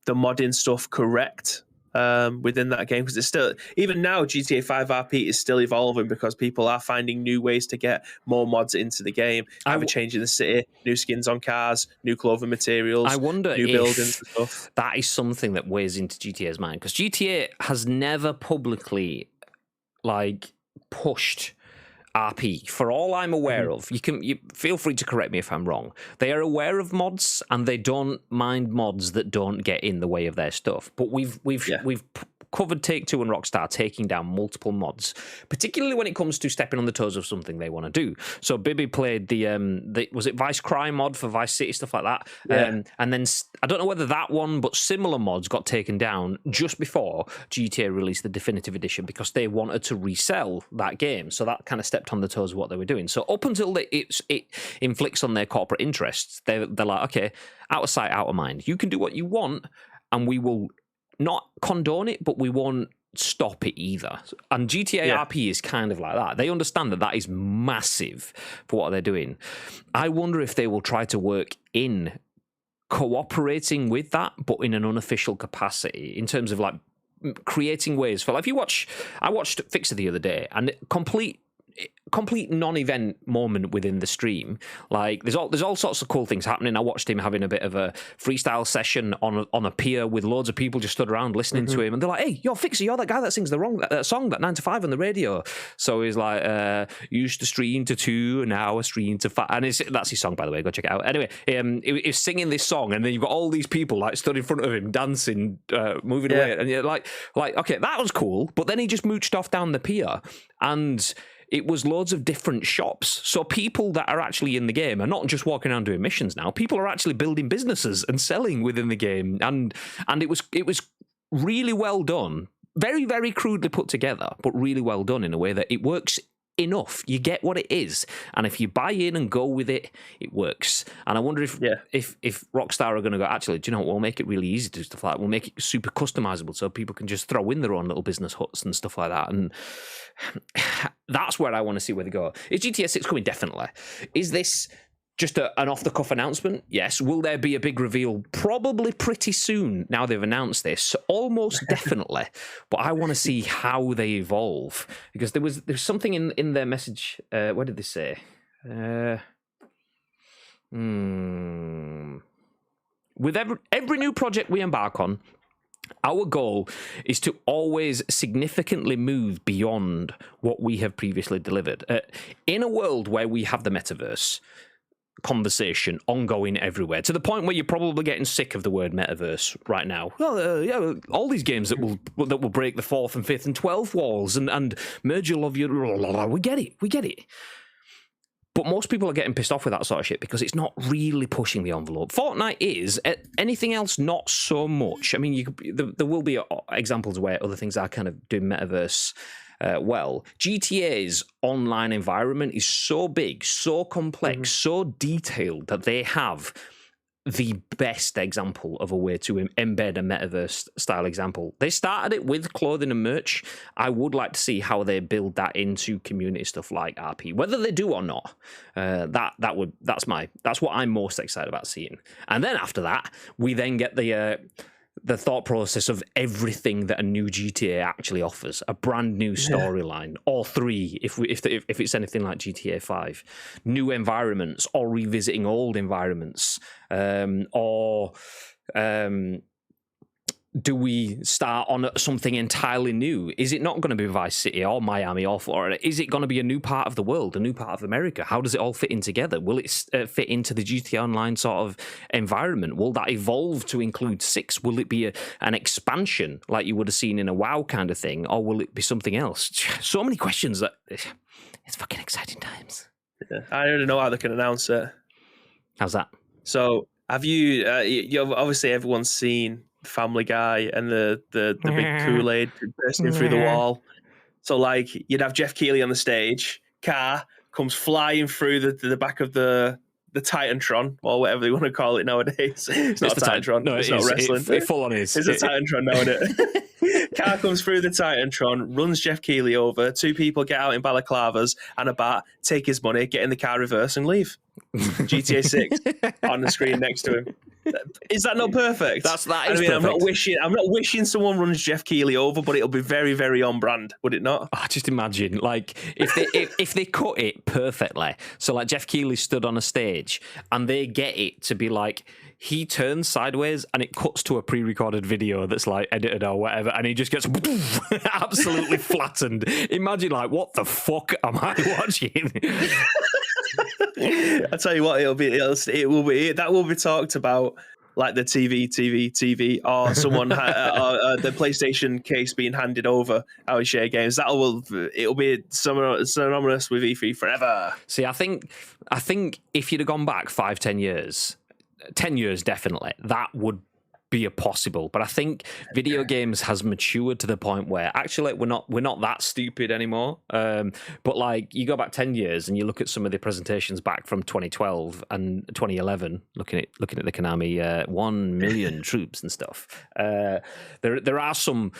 the modding stuff correct within that game, because it's still, even now, GTA 5 RP is still evolving because people are finding new ways to get more mods into the game, either changing the city, new skins on cars, new clothing materials.
I wonder
new
if
buildings and stuff.
That is something that weighs into GTA's mind, because GTA has never publicly like pushed RP, for all I'm aware of. You feel free to correct me if I'm wrong. They are aware of mods and they don't mind mods that don't get in the way of their stuff. But we've covered Take-Two and Rockstar taking down multiple mods, particularly when it comes to stepping on the toes of something they want to do. So Bibby played the was it Vice Crime mod for Vice City, stuff like that.
Yeah.
And then I don't know whether that one, but similar mods got taken down just before GTA released the definitive edition because they wanted to resell that game. So that kind of stepped on the toes of what they were doing. So up until it inflicts on their corporate interests, they're like, okay, out of sight, out of mind. You can do what you want, and we will not condone it, but we won't stop it either. And GTA RP is kind of like that. They understand that is massive for what they're doing. I wonder if they will try to work in cooperating with that, but in an unofficial capacity, in terms of like creating ways for, like, I watched Fixer the other day, and complete non-event moment within the stream. Like, there's all sorts of cool things happening. I watched him having a bit of a freestyle session on a pier with loads of people just stood around listening to him, and they're like, "Hey, you're Fixer, you're that guy that sings that song, that 9 to 5 on the radio." So he's like, used to stream to 2, and now I stream to 5, and that's his song, by the way. Go check it out. Anyway, he's singing this song, and then you've got all these people like stood in front of him dancing, moving away, and you're like, okay, that was cool. But then he just mooched off down the pier, and it was loads of different shops. So people that are actually in the game are not just walking around doing missions now. People are actually building businesses and selling within the game. And it was really well done. Very, very crudely put together, but really well done in a way that it works enough. You get what it is. And if you buy in and go with it, it works. And I wonder if Rockstar are going to go, actually, do you know what? We'll make it really easy to do stuff like that. We'll make it super customizable so people can just throw in their own little business huts and stuff like that. And that's where I want to see where they go. Is GTA 6 coming? Definitely. Is this just an off-the-cuff announcement, yes. Will there be a big reveal? Probably pretty soon. Now they've announced this, almost definitely. But I want to see how they evolve, because there's something in their message. What did they say? With every new project we embark on, our goal is to always significantly move beyond what we have previously delivered. In a world where we have the metaverse conversation ongoing everywhere, to the point where you're probably getting sick of the word metaverse right now. Well, yeah, all these games that will break the 4th and 5th and 12th walls and merge your love, we get it. But most people are getting pissed off with that sort of shit because it's not really pushing the envelope. Fortnite is. Anything else, not so much. I mean, there will be examples where other things are kind of doing metaverse well. GTA's online environment is so big, so complex, so detailed that they have the best example of a way to embed a metaverse style example. They started it with clothing and merch. I would like to see how they build that into community stuff like RP, whether they do or not. That's what I'm most excited about seeing. And then after that, we then get the thought process of everything that a new GTA actually offers, a brand new storyline, or 3, if it's anything like GTA 5, new environments, or revisiting old environments, or do we start on something entirely new? Is it not going to be Vice City or Miami or Florida? Is it going to be a new part of the world, a new part of America? How does it all fit in together? Will it fit into the GTA Online sort of environment? Will that evolve to include 6? Will it be an expansion like you would have seen in a WoW kind of thing? Or will it be something else? So many questions. That it's fucking exciting times.
Yeah, I don't know how they can announce it.
How's that?
So have you've obviously everyone's seen Family Guy and the big Kool-Aid bursting through the wall. So like you'd have Jeff Keighley on the stage, car comes flying through the back of the Titantron, or whatever they want to call it nowadays. It's not a Titantron.
No,
it's not wrestling.
It full on is.
It's a Titantron nowadays. Car comes through the Titantron, runs Jeff Keighley over. 2 people get out in balaclavas and a bat, take his money, get in the car, reverse, and leave. GTA 6 on the screen next to him. Is that not perfect?
That is
perfect. I'm not wishing someone runs Jeff Keighley over, but it'll be very, very on brand, would it not?
Oh, just imagine, like, if they cut it perfectly. So, like, Jeff Keighley stood on a stage, and they get it to be like he turns sideways, and it cuts to a pre-recorded video that's like edited or whatever, and he just gets absolutely flattened. Imagine, like, what the fuck am I watching?
I tell you what, that will be talked about, like the TV, or someone or the PlayStation case being handed over our share games. It'll be synonymous with E3 forever.
See, I think if you'd have gone back 5-10 years, 10 years definitely, that would be a possible. But I think video games has matured to the point where actually we're not that stupid anymore. But like you go back 10 years and you look at some of the presentations back from 2012 and 2011, looking at the Konami 1 million troops and stuff. There are some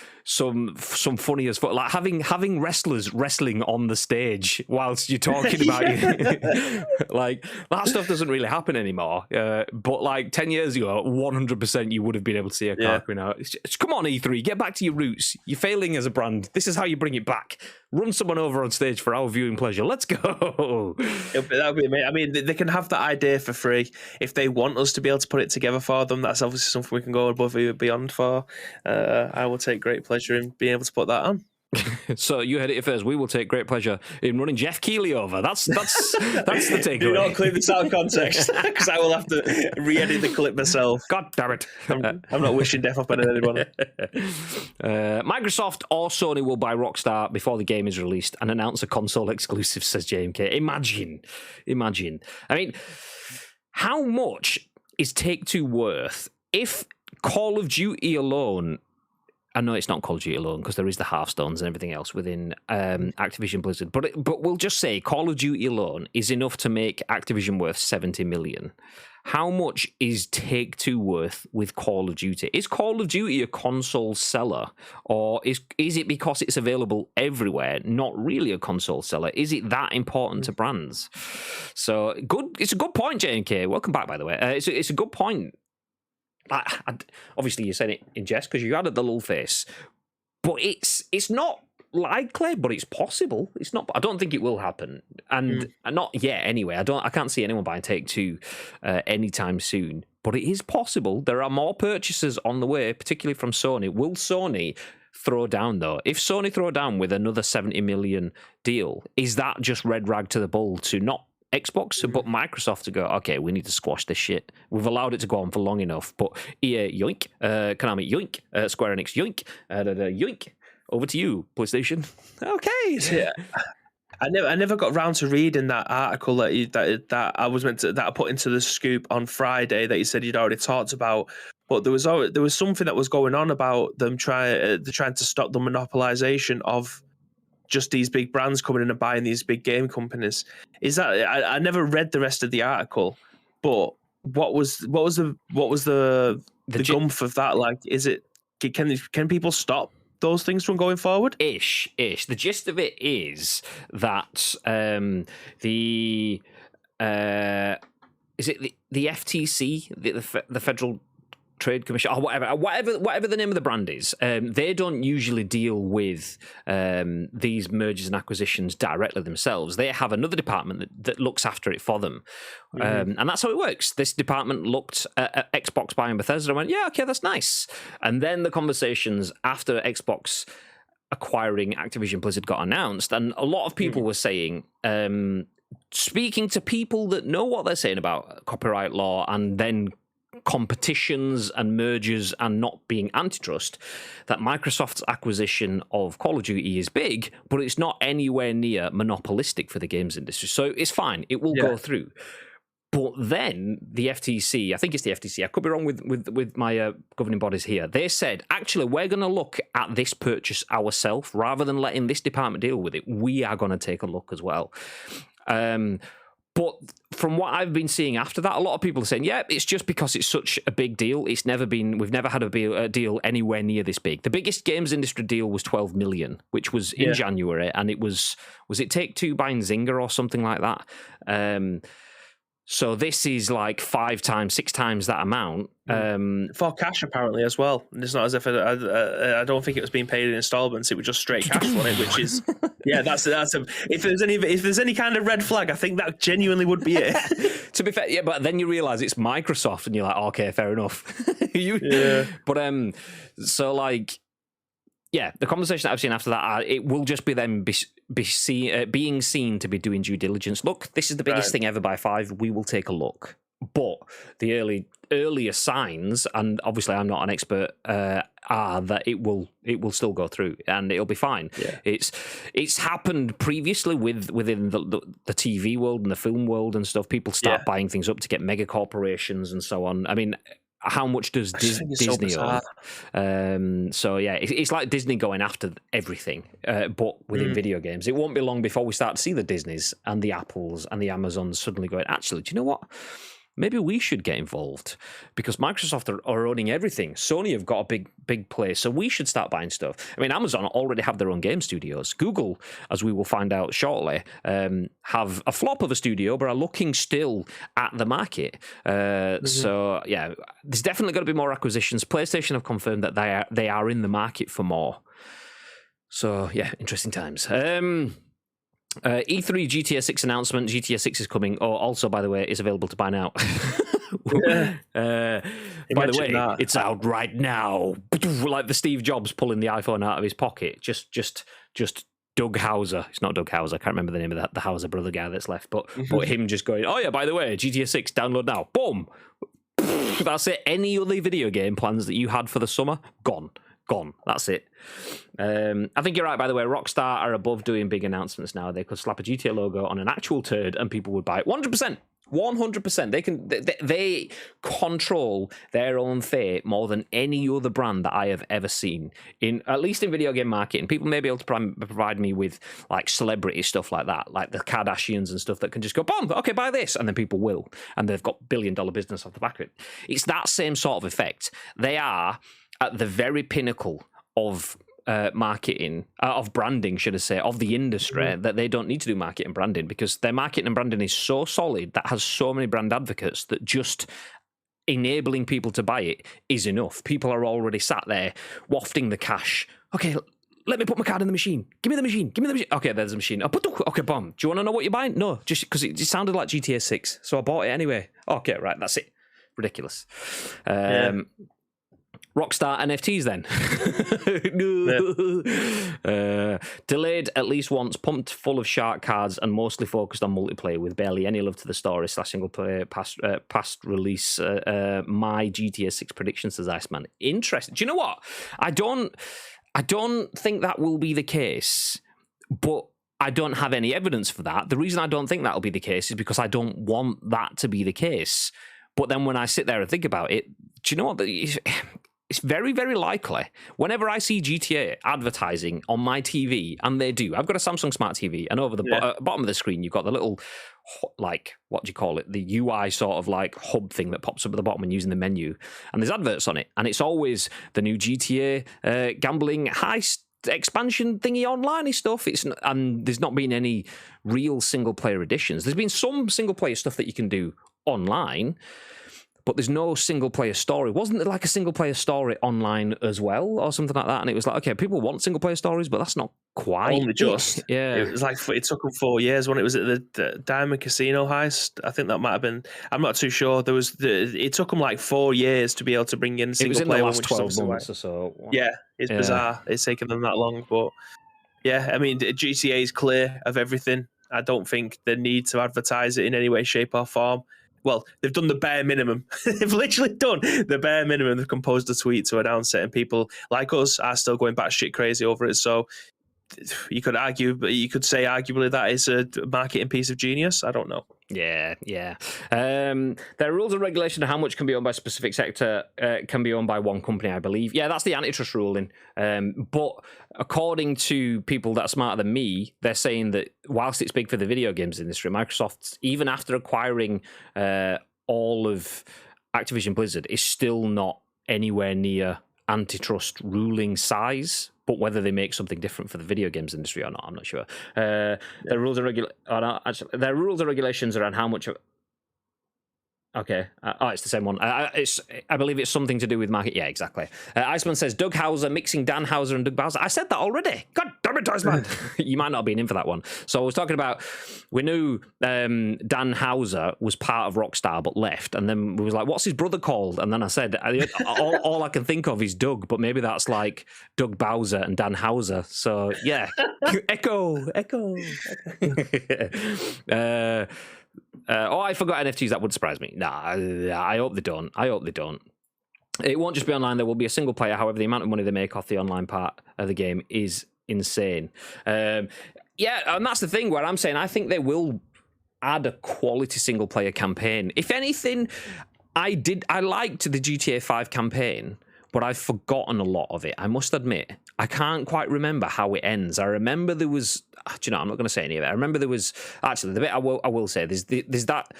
funny as fuck, like having wrestlers wrestling on the stage whilst you're talking about it. Like that stuff doesn't really happen anymore. But like 10 years ago, 100% you would have been able to see a car coming out. Come on, E3, get back to your roots. You're failing as a brand. This is how you bring it back. Run someone over on stage for our viewing pleasure. Let's go.
That would be amazing. I mean, they can have that idea for free if they want us to be able to put it together for them. That's obviously something we can go above and beyond for. I will take great pleasure in being able to put that on.
So you heard it first. We will take great pleasure in running Jeff Keighley over. That's the takeaway.
Do not clip this out of context, because I will have to re-edit the clip myself.
God damn it!
I'm not wishing death upon anyone.
Microsoft or Sony will buy Rockstar before the game is released and announce a console exclusive, says JMK. Imagine. I mean, how much is Take-Two worth if Call of Duty alone I know it's not Call of Duty alone because there is the Hearthstones and everything else within Activision Blizzard, but we'll just say Call of Duty alone is enough to make Activision worth 70 million. How much is Take-Two worth with Call of Duty? Is Call of Duty a console seller, or is it because it's available everywhere, not really a console seller? Is it that important to brands? So good. It's a good point, J&K. Welcome back, by the way. It's a good point. Obviously, you said it in jest because you added the lull face, but it's not likely, but it's possible. It's not. I don't think it will happen, and not yet. Anyway, I can't see anyone buying Take-Two anytime soon. But it is possible. There are more purchases on the way, particularly from Sony. Will Sony throw down though? If Sony throw down with another 70 million deal, is that just red rag to the bull to not Xbox, but Microsoft to go, okay, we need to squash this shit. We've allowed it to go on for long enough, but EA, yoink, Konami, yoink, Square Enix, yoink, yoink. Over to you, PlayStation. Okay.
Yeah. I never got round to reading that article that I was that I put into the scoop on Friday that you said you'd already talked about. But there was something that was going on about them trying to stop the monopolization of just these big brands coming in and buying these big game companies. Is that I never read the rest of the article, but what was the gumph of that? Like, is it can people stop those things from going forward?
Ish. The gist of it is that the FTC, the Federal Trade Commission, or whatever the name of the brand is, they don't usually deal with these mergers and acquisitions directly themselves. They have another department that looks after it for them, and that's how it works. This department looked at Xbox buying Bethesda and went, yeah, okay, that's nice. And then the conversations after Xbox acquiring Activision Blizzard got announced, and a lot of people were saying, speaking to people that know what they're saying about copyright law and then competitions and mergers and not being antitrust, that Microsoft's acquisition of Call of Duty is big, but it's not anywhere near monopolistic for the games industry. So it's fine. It will go through. But then the FTC, I think it's the FTC, I could be wrong with my governing bodies here, they said, actually, we're going to look at this purchase ourselves rather than letting this department deal with it. We are going to take a look as well. But from what I've been seeing after that, a lot of people are saying, yeah, it's just because it's such a big deal. We've never had a deal anywhere near this big. The biggest games industry deal was 12 million, which was in January. And it was it Take-Two buying Zynga or something like that? So this is like 5 times, 6 times that amount.
For cash, apparently, as well. It's not as if I don't think it was being paid in installments. It was just straight cash on it, which is that's if there's any kind of red flag, I think that genuinely would be it.
To be fair, yeah, but then you realise it's Microsoft, and you're like, okay, fair enough. But so like, yeah, the conversation that I've seen after that, it will just be them being seen to be doing due diligence. Look, this is the biggest thing ever by 5. We will take a look. But the earlier signs, and obviously I'm not an expert, are that it will still go through and it'll be fine. Yeah. It's happened previously within the TV world and the film world and stuff. People start buying things up to get mega corporations and so on. I mean, how much does Disney own? So yeah, it's like Disney going after everything, but within video games. It won't be long before we start to see the Disneys and the Apples and the Amazons suddenly going, actually, do you know what? Maybe we should get involved because Microsoft are owning everything. Sony have got a big place, so we should start buying stuff. I mean, Amazon already have their own game studios. Google, as we will find out shortly, have a flop of a studio, but are looking still at the market. So, yeah, there's definitely got to be more acquisitions. PlayStation have confirmed that they are in the market for more. So, yeah, interesting times. E3 GTA 6 announcement. GTA 6 is coming. Oh, also, by the way, is available to buy now. By the way, it's out right now. Like the Steve Jobs pulling the iPhone out of his pocket. Just Doug Hauser. It's not Doug Hauser. I can't remember the name of the Hauser brother guy that's left. But him just going, oh yeah, by the way, GTA 6 download now. Boom. That's it. Any other video game plans that you had for the summer? Gone. That's it. I think you're right, by the way. Rockstar are above doing big announcements now. They could slap a GTA logo on an actual turd and people would buy it. 100%. 100%. They control their own fate more than any other brand that I have ever seen. At least in video game marketing, people may be able to provide me with like celebrity stuff like that, like the Kardashians and stuff that can just go, boom, okay, buy this, and then people will, and they've got billion-dollar business off the back of it. It's that same sort of effect. They are at the very pinnacle of marketing, of branding, should I say, of the industry, that they don't need to do marketing and branding because their marketing and branding is so solid, that has so many brand advocates, that just enabling people to buy it is enough. People are already sat there wafting the cash. Okay, let me put my card in the machine. Give me the machine. Give me the machine. Okay, there's the machine. Okay, boom. Do you want to know what you're buying? No, just because it sounded like GTA 6, so I bought it anyway. Okay, right, that's it. Ridiculous. Rockstar NFTs then. Delayed at least once, pumped full of shark cards and mostly focused on multiplayer with barely any love to the story / single player past release. My GTA 6 prediction, says Iceman. Interesting. Do you know what? I don't think that will be the case, but I don't have any evidence for that. The reason I don't think that'll be the case is because I don't want that to be the case. But then when I sit there and think about it, do you know what? It's very, very likely. Whenever I see GTA advertising on my TV, and they do, I've got a Samsung Smart TV, and over the bottom of the screen, you've got the little, like, what do you call it? The UI sort of like hub thing that pops up at the bottom when using the menu. And there's adverts on it. And it's always the new GTA gambling heist expansion thingy online stuff. And there's not been any real single player editions. There's been some single player stuff that you can do online, but there's no single player story. Wasn't there like a single player story online as well or something like that? And it was like, okay, people want single player stories, but that's not quite
only just.
Yeah,
it was like it took them 4 years when it was at the Diamond Casino heist. I think that might have been. I'm not too sure. It took them like 4 years to be able to bring in single player.
It was in the last 12 months or so.
Yeah, it's bizarre. It's taken them that long, but yeah, I mean, GTA is clear of everything. I don't think they need to advertise it in any way, shape, or form. Well, they've done the bare minimum. They've literally done the bare minimum. They've composed a tweet to announce it, and people like us are still going batshit crazy over it. So you could argue, but you could say arguably that is a marketing piece of genius. I don't know.
Yeah. There are rules and regulations on how much can be owned by a specific sector, can be owned by one company, I believe. Yeah, that's the antitrust ruling. But according to people that are smarter than me, they're saying that whilst it's big for the video games industry, Microsoft, even after acquiring all of Activision Blizzard, is still not anywhere near antitrust ruling size. But whether they make something different for the video games industry or not, I'm not sure. There are rules and regulations around how much. Okay. It's the same one. I believe it's something to do with market. Yeah, exactly. Iceman says Doug Hauser mixing Dan Hauser and Doug Bowser. I said that already. God damn it, Iceman. You might not have been in for that one. So I was talking about, we knew Dan Hauser was part of Rockstar but left, and then we was like, what's his brother called? And then I said, all I can think of is Doug, but maybe that's like Doug Bowser and Dan Hauser. So yeah, echo. I forgot NFTs. That would surprise me. Nah, I hope they don't. It won't just be online. There will be a single player. However, the amount of money they make off the online part of the game is insane. And that's the thing where I'm saying I think they will add a quality single player campaign. If anything, I liked the GTA 5 campaign, but I've forgotten a lot of it. I must admit, I can't quite remember how it ends. I remember there was, I'm not going to say any of it. I remember there was, actually, the bit I will say, there's that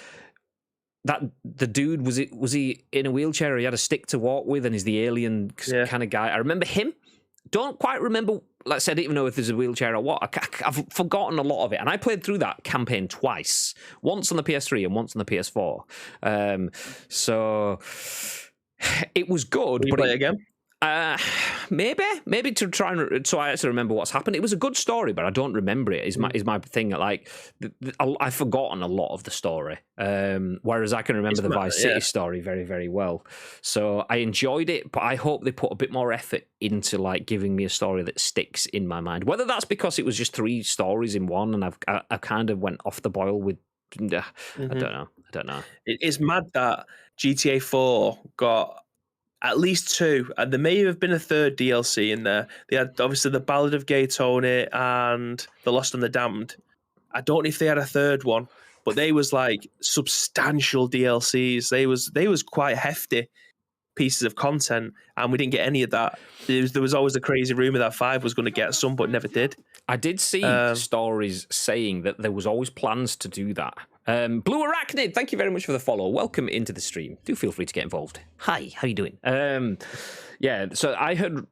the dude, was he in a wheelchair or he had a stick to walk with and is the alien kind of guy? I remember him. Don't quite remember, like I said, I don't even know if there's a wheelchair or what. I've forgotten a lot of it. And I played through that campaign twice, once on the PS3 and once on the PS4. So it was good.
Will you play it again?
Maybe to try and so I actually remember what's happened. It was a good story, but I don't remember it. Is my thing. Like I've forgotten a lot of the story, whereas I can remember the Vice City story very, very well. So I enjoyed it, but I hope they put a bit more effort into like giving me a story that sticks in my mind. Whether that's because it was just 3 stories in one, and I kind of went off the boil with. I don't know.
It is mad that GTA 4 got at least 2, and there may have been a third DLC in there. They had obviously the Ballad of Gay Tony and the Lost and the Damned. I don't know if they had a third one. but they was like substantial DLCs. They was quite hefty pieces of content, and we didn't get any of that. There was always a crazy rumor that 5 was going to get some, but never did.
I did see stories saying that there was always plans to do that. Blue Arachnid, thank you very much for the follow. Welcome into the stream. Do feel free to get involved. Hi, how you doing? Yeah, so I heard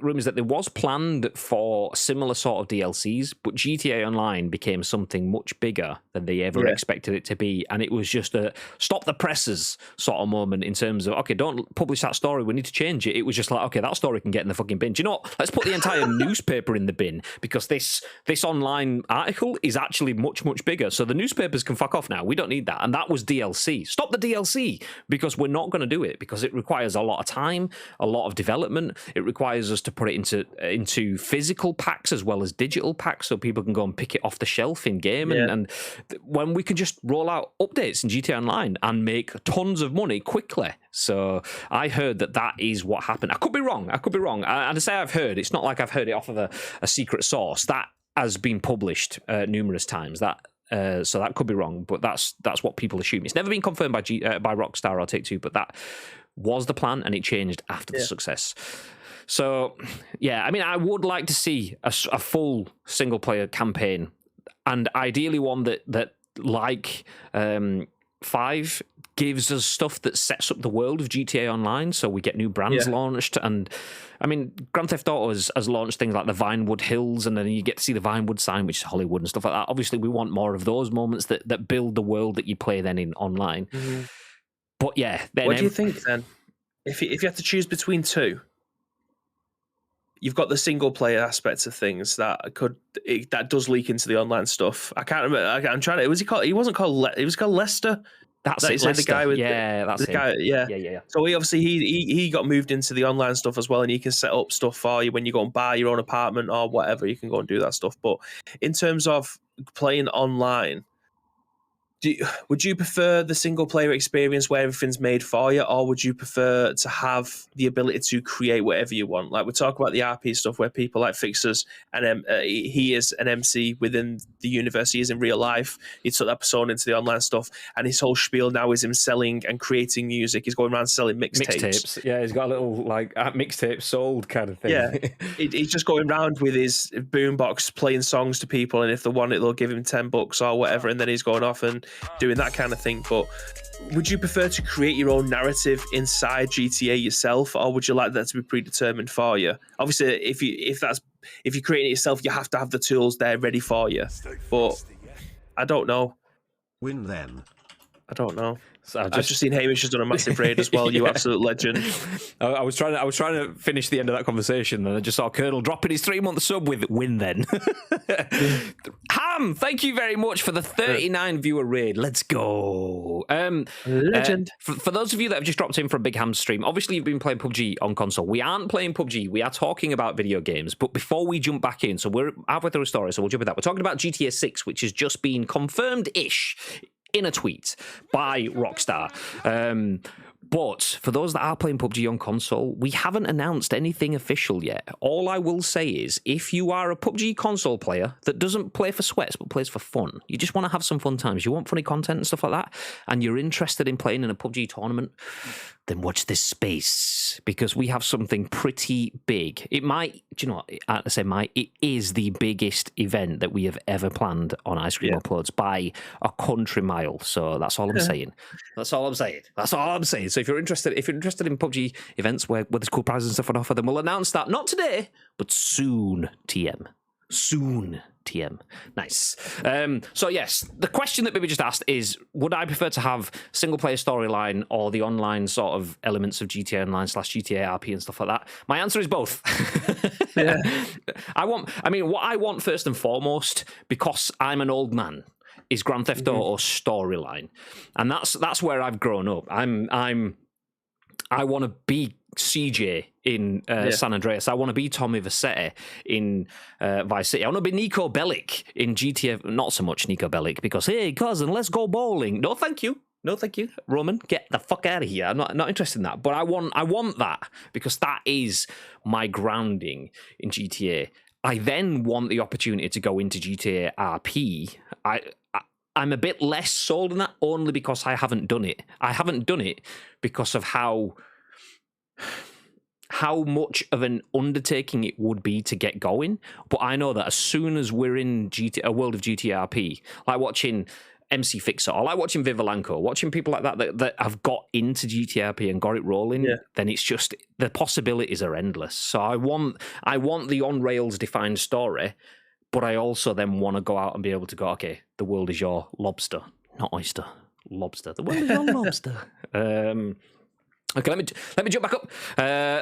rumors that there was planned for similar sort of DLCs, but GTA Online became something much bigger than they ever expected it to be, and it was just a stop the presses sort of moment in terms of, okay, don't publish that story, we need to change it. It was just like, okay, that story can get in the fucking bin. Do you know what? Let's put the entire newspaper in the bin, because this online article is actually much, much bigger, so the newspapers can fuck off now. We don't need that. And that was DLC. Stop the DLC, because we're not going to do it, because it requires a lot of time, a lot of development. It requires us to put it into physical packs as well as digital packs, so people can go and pick it off the shelf in game. And when we can just roll out updates in GTA Online and make tons of money quickly. So I heard that is what happened. I could be wrong. And I say I've heard, it's not like I've heard it off of a secret source. That has been published numerous times. So that could be wrong, but that's what people assume. It's never been confirmed by Rockstar or Take-Two, but that was the plan, and it changed after the success. So, yeah, I mean, I would like to see a full single-player campaign, and ideally one that like 5, gives us stuff that sets up the world of GTA Online, so we get new brands launched. And I mean, Grand Theft Auto has launched things like the Vinewood Hills, and then you get to see the Vinewood sign, which is Hollywood and stuff like that. Obviously, we want more of those moments that build the world that you play then in online. Mm-hmm. But yeah, then
what do you think then? If you have to choose between 2, you've got the single player aspects of things that does leak into the online stuff. I can't remember. I'm trying to. Was he called? He wasn't called. He was called Lester.
That's the guy with that's
the guy. Yeah. So he got moved into the online stuff as well, and he can set up stuff for you when you go and buy your own apartment or whatever. You can go and do that stuff. But in terms of playing online, would you prefer the single player experience where everything's made for you, or would you prefer to have the ability to create whatever you want? Like we talk about the RP stuff where people like Fixers, and he is an MC within the universe. He is in real life. He took that persona into the online stuff, and his whole spiel now is him selling and creating music. He's going around selling mixtapes.
Yeah, he's got a little like mixtape sold kind of thing.
Yeah, he's just going around with his boombox playing songs to people, and if they want it, they'll give him $10 or whatever, and then he's going off and doing that kind of thing. But would you prefer to create your own narrative inside GTA yourself, or would you like that to be predetermined for you? Obviously, if you're creating it yourself, you have to have the tools there ready for you. But I don't know.
Win then.
I don't know. So I've just seen Hamish has done a massive raid as well. You absolute legend.
I was trying to finish the end of that conversation, and I just saw Colonel dropping his 3-month sub with win then. Ham, thank you very much for the 39 viewer raid. Let's go.
Legend.
For those of you that have just dropped in for a Big Ham stream, obviously you've been playing PUBG on console. We aren't playing PUBG. We are talking about video games. But before we jump back in, so we're halfway through a story, so we'll jump at that. We're talking about GTA 6, which has just been confirmed-ish in a tweet by Rockstar. But for those that are playing PUBG on console, we haven't announced anything official yet. All I will say is, if you are a PUBG console player that doesn't play for sweats but plays for fun, you just want to have some fun times, you want funny content and stuff like that, and you're interested in playing in a PUBG tournament, then watch this space, because we have something pretty big. It might, do you know what, I say it is the biggest event that we have ever planned on Ice Cream Uploads by a country mile. So that's all I'm saying. That's all I'm saying. So if you're interested in PUBG events where there's cool prizes and stuff on offer, then we'll announce that, not today, but soon, TM. Soon, TM. Nice. So yes, the question that Bibi just asked is, would I prefer to have single player storyline or the online sort of elements of GTA Online / GTA RP and stuff like that? My answer is both. What I want first and foremost, because I'm an old man, is Grand Theft Auto storyline, and that's where I've grown up. I want to be CJ in San Andreas. I want to be Tommy Vercetti in Vice City. I want to be Nico Bellic in GTA. Not so much Nico Bellic, because, hey, cousin, let's go bowling. No, thank you. Roman, get the fuck out of here. I'm not interested in that. But I want that, because that is my grounding in GTA. I then want the opportunity to go into GTA RP. I'm a bit less sold on that only because I haven't done it. I haven't done it because of how much of an undertaking it would be to get going. But I know that as soon as we're in a world of GTRP, like watching MC Fixer, or like watching Vivalanco, watching people like that have got into GTRP and got it rolling, then it's just, the possibilities are endless. So I want the on-rails defined story, but I also then want to go out and be able to go, okay, the world is your lobster, not oyster, lobster. The world is your lobster. Okay, let me jump back up.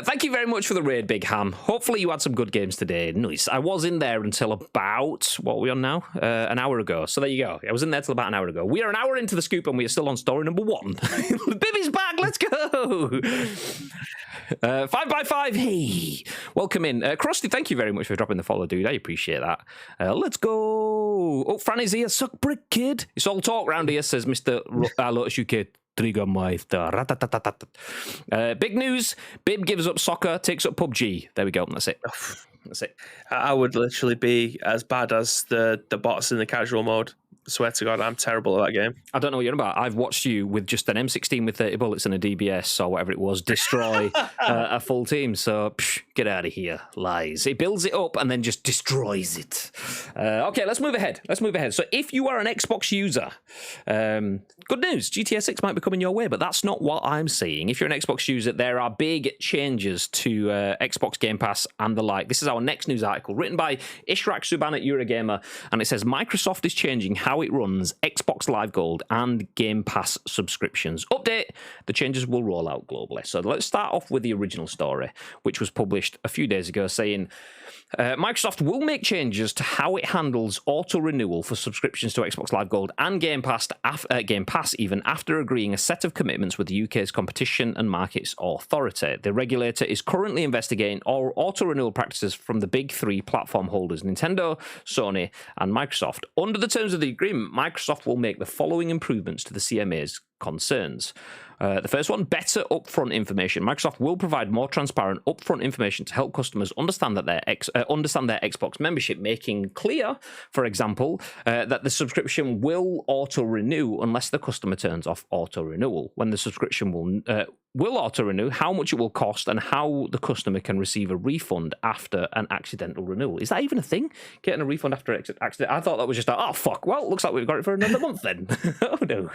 Thank you very much for the raid, Big Ham. Hopefully you had some good games today. Nice. I was in there until about, what are we on now? An hour ago. So there you go. I was in there till about an hour ago. We are an hour into the scoop and we are still on story number 1. Bibby's back. Let's go. 5x5. Hey. Welcome in. Krusty, thank you very much for dropping the follow, dude. I appreciate that. Let's go. Oh, Franny's here. Suck brick, kid. It's all talk round here, says Mr. Lotus UK. Triggermeister. Big news. Bib gives up soccer, takes up PUBG. There we go. That's it. That's it.
I would literally be as bad as the bots in the casual mode. I swear to God, I'm terrible at that game.
I don't know what you're on about. I've watched you with just an M16 with 30 bullets and a DBS or whatever it was destroy a full team. So get out of here. Lies. It builds it up and then just destroys it. Okay, let's move ahead. So if you are an Xbox user, good news. GTA 6 might be coming your way, but that's not what I'm saying. If you're an Xbox user, there are big changes to Xbox Game Pass and the like. This is our next news article written by Ishraq, Subhan at Eurogamer, and it says Microsoft is changing how it runs Xbox Live Gold and Game Pass subscriptions. Update, the changes will roll out globally. So let's start off with the original story, which was published a few days ago, saying Microsoft will make changes to how it handles auto-renewal for subscriptions to Xbox Live Gold and Game Pass even after agreeing a set of commitments with the UK's Competition and Markets Authority. The regulator is currently investigating all auto-renewal practices from the big 3 platform holders, Nintendo, Sony, and Microsoft. Under the terms of the agreement, Microsoft will make the following improvements to the CMA's concerns. The first one, better upfront information. Microsoft will provide more transparent upfront information to help customers understand that understand their Xbox membership, making clear, for example, that the subscription will auto-renew unless the customer turns off auto-renewal. When the subscription will auto-renew, how much it will cost, and how the customer can receive a refund after an accidental renewal. Is that even a thing? Getting a refund after accident? I thought that was just oh fuck, well, looks like we've got it for another month then. Oh no.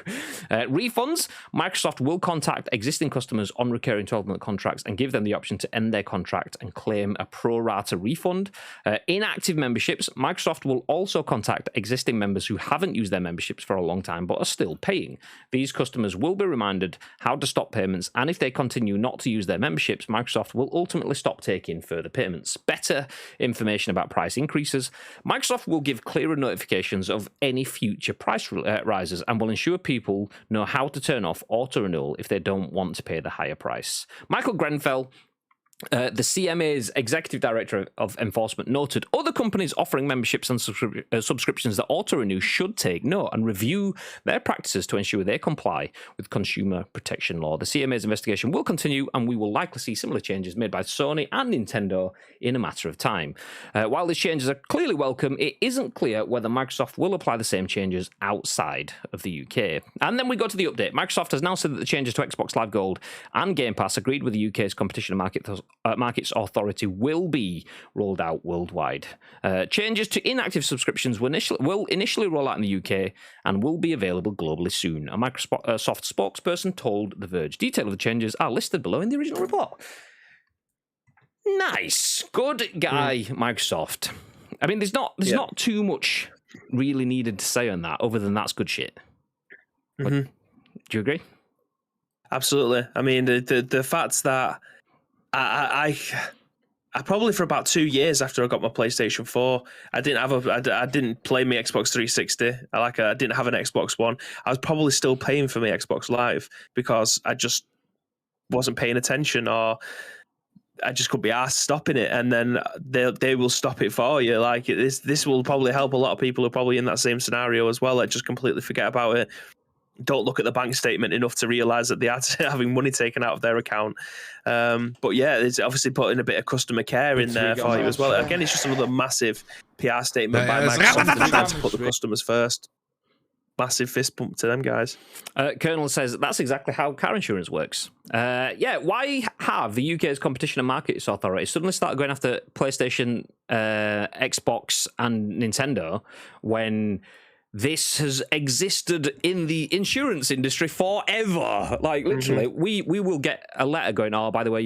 Refunds. Microsoft will contact existing customers on recurring 12-month contracts and give them the option to end their contract and claim a pro rata refund. Inactive memberships. Microsoft will also contact existing members who haven't used their memberships for a long time but are still paying. These customers will be reminded how to stop payments, and if they continue not to use their memberships, Microsoft will ultimately stop taking further payments. Better information about price increases. Microsoft will give clearer notifications of any future price rises and will ensure people know how to turn off auto-renewal if they don't want to pay the higher price. Michael Grenfell, the CMA's executive director of enforcement, noted other companies offering memberships and subscriptions that auto-renew should take note and review their practices to ensure they comply with consumer protection law. The CMA's investigation will continue, and we will likely see similar changes made by Sony and Nintendo in a matter of time. While these changes are clearly welcome, it isn't clear whether Microsoft will apply the same changes outside of the UK. And then we go to the update. Microsoft has now said that the changes to Xbox Live Gold and Game Pass agreed with the UK's Competition and Markets Authority will be rolled out worldwide. Changes to inactive subscriptions will initially roll out in the UK and will be available globally soon. A Microsoft spokesperson told The Verge. Details of the changes are listed below in the original report. Nice. Good guy, Microsoft. I mean, there's not too much really needed to say on that other than that's good shit.
Mm-hmm.
Do you agree?
Absolutely. I mean, the fact that I probably for about 2 years after I got my PlayStation 4, I didn't play my Xbox 360. I didn't have an Xbox One. I was probably still paying for my Xbox Live because I just wasn't paying attention, or I just could be asked stopping it, and then they will stop it for you. Like this will probably help a lot of people who are probably in that same scenario as well. Like just completely forget about it. Don't look at the bank statement enough to realise that they are having money taken out of their account. But yeah, it's obviously putting a bit of customer care in there for you as well. Again, it's just another massive PR statement by Microsoft to put the customers first. massive fist bump to them guys.
Colonel says that's exactly how car insurance works. Why have the UK's Competition and Markets Authority suddenly started going after PlayStation, Xbox, and Nintendo when this has existed in the insurance industry forever? Like, literally, we will get a letter going, oh, by the way,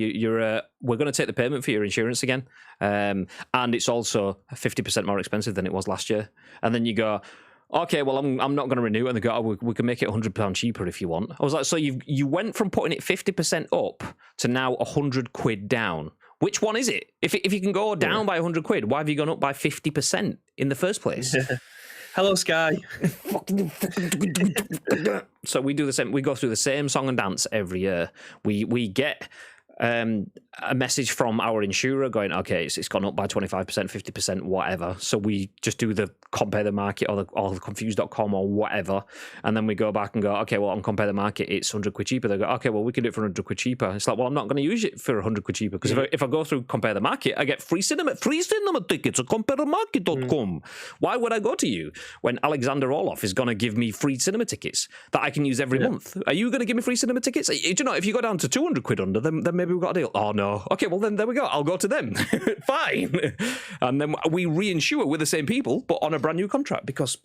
we're going to take the payment for your insurance again. And it's also 50% more expensive than it was last year. And then you go, okay, well, I'm not going to renew it. And they go, oh, we can make it £100 cheaper if you want. I was like, so you went from putting it 50% up to now £100 down. Which one is it? If you can go down by £100, why have you gone up by 50% in the first place?
Hello, Sky.
So we do the same. We go through the same song and dance every year. We get a message from our insurer going, okay, it's gone up by 25%, 50%, whatever. So we just do the compare the market or the confused.com or whatever. And then we go back and go, okay, well, on compare the market, it's £100 cheaper. They go, okay, well, we can do it for £100 cheaper. It's like, well, I'm not going to use it for £100 cheaper because if I go through compare the market, I get free cinema tickets at comparethemarket.com. Why would I go to you when Alexander Orloff is going to give me free cinema tickets that I can use every month? Are you going to give me free cinema tickets? Do you know, if you go down to £200 under, then maybe we've got a deal. Oh, no. Okay, well, then there we go. I'll go to them. Fine. And then we reinsure with the same people, but on a brand new contract because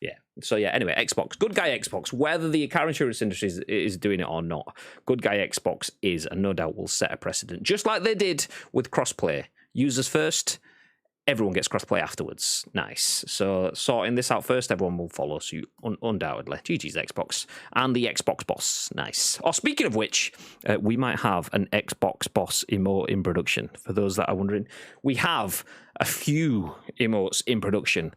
yeah. So, yeah, anyway, Xbox. Good guy Xbox. Whether the car insurance industry is doing it or not, good guy Xbox is, and no doubt will set a precedent, just like they did with crossplay. Users first, everyone gets crossplay afterwards. Nice. So sorting this out first, everyone will follow suit, undoubtedly. GG's Xbox. And the Xbox boss. Nice. Oh, speaking of which, we might have an Xbox boss emote in production. For those that are wondering, we have a few emotes in production.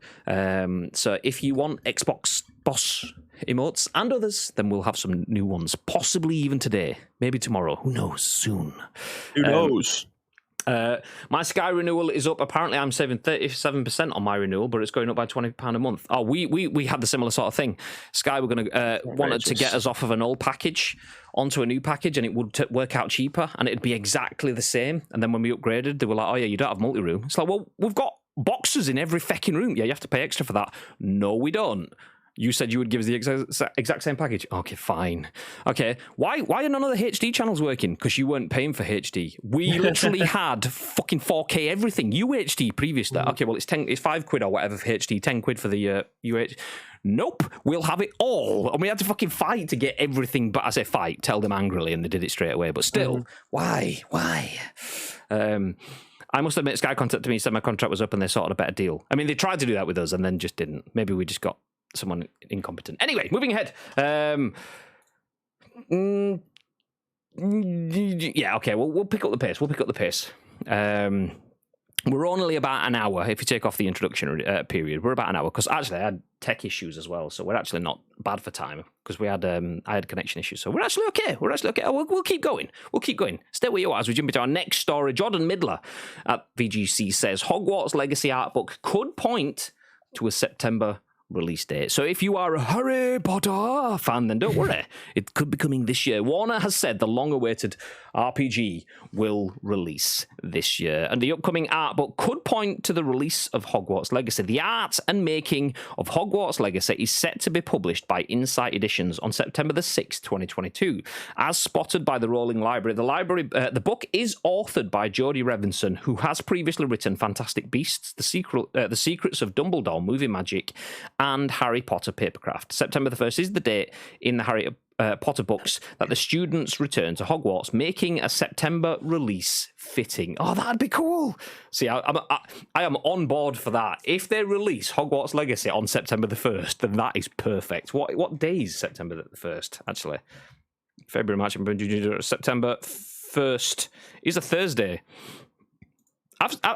So if you want Xbox boss emotes and others, then we'll have some new ones. Possibly even today. Maybe tomorrow. Who knows? Soon.
Who knows?
My Sky renewal is up. Apparently, I'm saving 37% on my renewal, but it's going up by £20 a month. Oh, we had the similar sort of thing. Sky were going to wanted to get us off of an old package onto a new package, and it would work out cheaper, and it'd be exactly the same. And then when we upgraded, they were like, "Oh yeah, you don't have multi-room." It's like, well, we've got boxes in every fecking room. Yeah, you have to pay extra for that. No, we don't. You said you would give us the exact same package. Okay, fine. Okay, why are none of the HD channels working? Because you weren't paying for HD. We literally had fucking 4K everything. UHD previously. Okay, well, it's £5 or whatever for HD, £10 for the UH. Nope, we'll have it all. And we had to fucking fight to get everything. But I say fight, tell them angrily, and they did it straight away. But still, why? I must admit, Sky contacted me, said my contract was up, and they sorted a better deal. I mean, they tried to do that with us, and then just didn't. Maybe we just got someone incompetent. Anyway, moving ahead. Yeah, okay, we'll pick up the pace. We're only about an hour if you take off the introduction period. We're about an hour because actually I had tech issues as well, so we're actually not bad for time because I had connection issues. So we're actually okay. We'll keep going. Stay where you are as we jump into our next story. Jordan Midler at VGC says Hogwarts Legacy art book could point to a September release date. So if you are a Harry Potter fan, then don't worry. It could be coming this year. Warner has said the long-awaited RPG will release this year, and the upcoming art book could point to the release of Hogwarts Legacy. The art and making of Hogwarts Legacy is set to be published by Insight Editions on September the 6th, 2022. As spotted by the Rolling Library, the book is authored by Jodie Revenson, who has previously written Fantastic Beasts, The Secrets of Dumbledore, Movie Magic, and Harry Potter Papercraft. September the 1st is the date in the Harry Potter books that the students return to Hogwarts, making a September release fitting. Oh, that'd be cool. See, I am on board for that. If they release Hogwarts Legacy on September the 1st, then that is perfect. What day is September the 1st, actually? February, March, September 1st is a Thursday.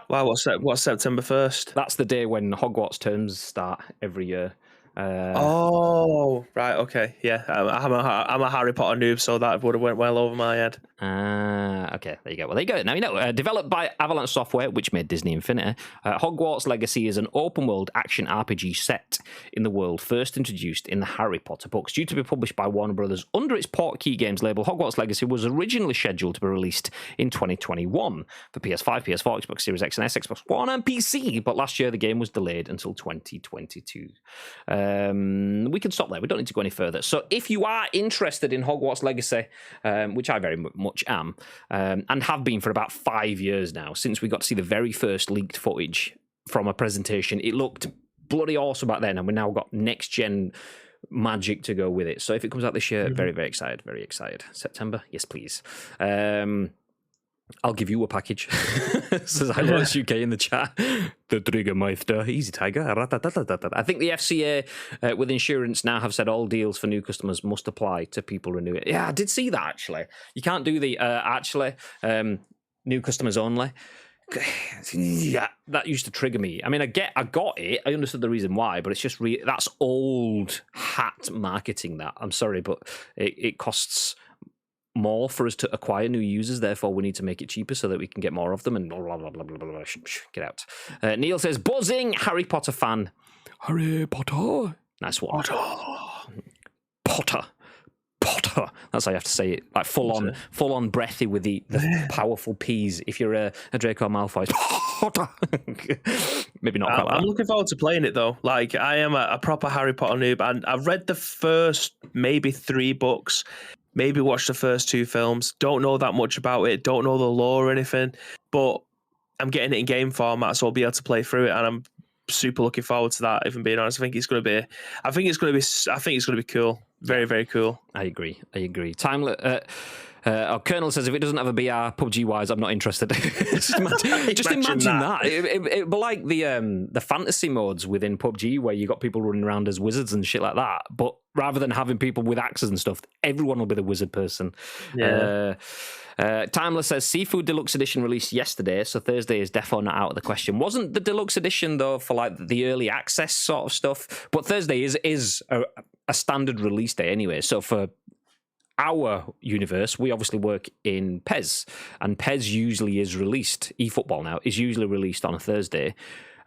Wow, what's September 1st?
That's the day when Hogwarts terms start every year.
Oh, right, okay, yeah. I'm a Harry Potter noob, so that would have went well over my head.
Okay, there you go. Well, there you go. Now you know. Developed by Avalanche Software, which made Disney Infinity, Hogwarts Legacy is an open-world action RPG set in the world first introduced in the Harry Potter books. Due to be published by Warner Brothers under its Portkey Games label, Hogwarts Legacy was originally scheduled to be released in 2021 for PS5, PS4, Xbox Series X and S, Xbox One, and PC, but last year the game was delayed until 2022. we can stop there. We don't need to go any further. So if you are interested in Hogwarts Legacy, which I very much am, and have been for about 5 years now, since we got to see the very first leaked footage from a presentation, it looked bloody awesome back then, and we now got next-gen magic to go with it. So if it comes out this year, very, very excited, very excited. September? Yes, please. I'll give you a package. Says I lost UK in the chat. The Triggermeister. Easy, Tiger. I think the FCA with insurance now have said all deals for new customers must apply to people renewing. Yeah, I did see that, actually. You can't do the new customers only. Yeah, that used to trigger me. I mean, I got it. I understood the reason why, but it's just that's old hat marketing. That I'm sorry, but it costs more for us to acquire new users. Therefore, we need to make it cheaper so that we can get more of them. And blah blah blah blah blah blah. Get out. Neil says, "Buzzing Harry Potter fan." Harry Potter. Nice one. Potter. That's how you have to say it, like full on breathy with the powerful P's. If you're a Draco Malfoy, Potter. Maybe not. I'm
looking forward to playing it though. Like I am a proper Harry Potter noob, and I've read the first maybe 3 books, maybe watched the first 2 films. Don't know that much about it. Don't know the lore or anything, but I'm getting it in game format, so I'll be able to play through it, and I'm super looking forward to that. If I'm being honest, I think it's going to be cool. Very, very cool.
I agree. Colonel says, if it doesn't have a BR PUBG wise, I'm not interested. just imagine that. It'd be like the fantasy modes within PUBG where you got people running around as wizards and shit like that. But rather than having people with axes and stuff, everyone will be the wizard person.
Yeah.
Timeless says, Seafood Deluxe Edition released yesterday, so Thursday is definitely not out of the question. Wasn't the Deluxe Edition, though, for like the early access sort of stuff? But Thursday is a standard release day anyway, so for our universe, we obviously work in PES, and PES usually is released, eFootball now, is usually released on a Thursday,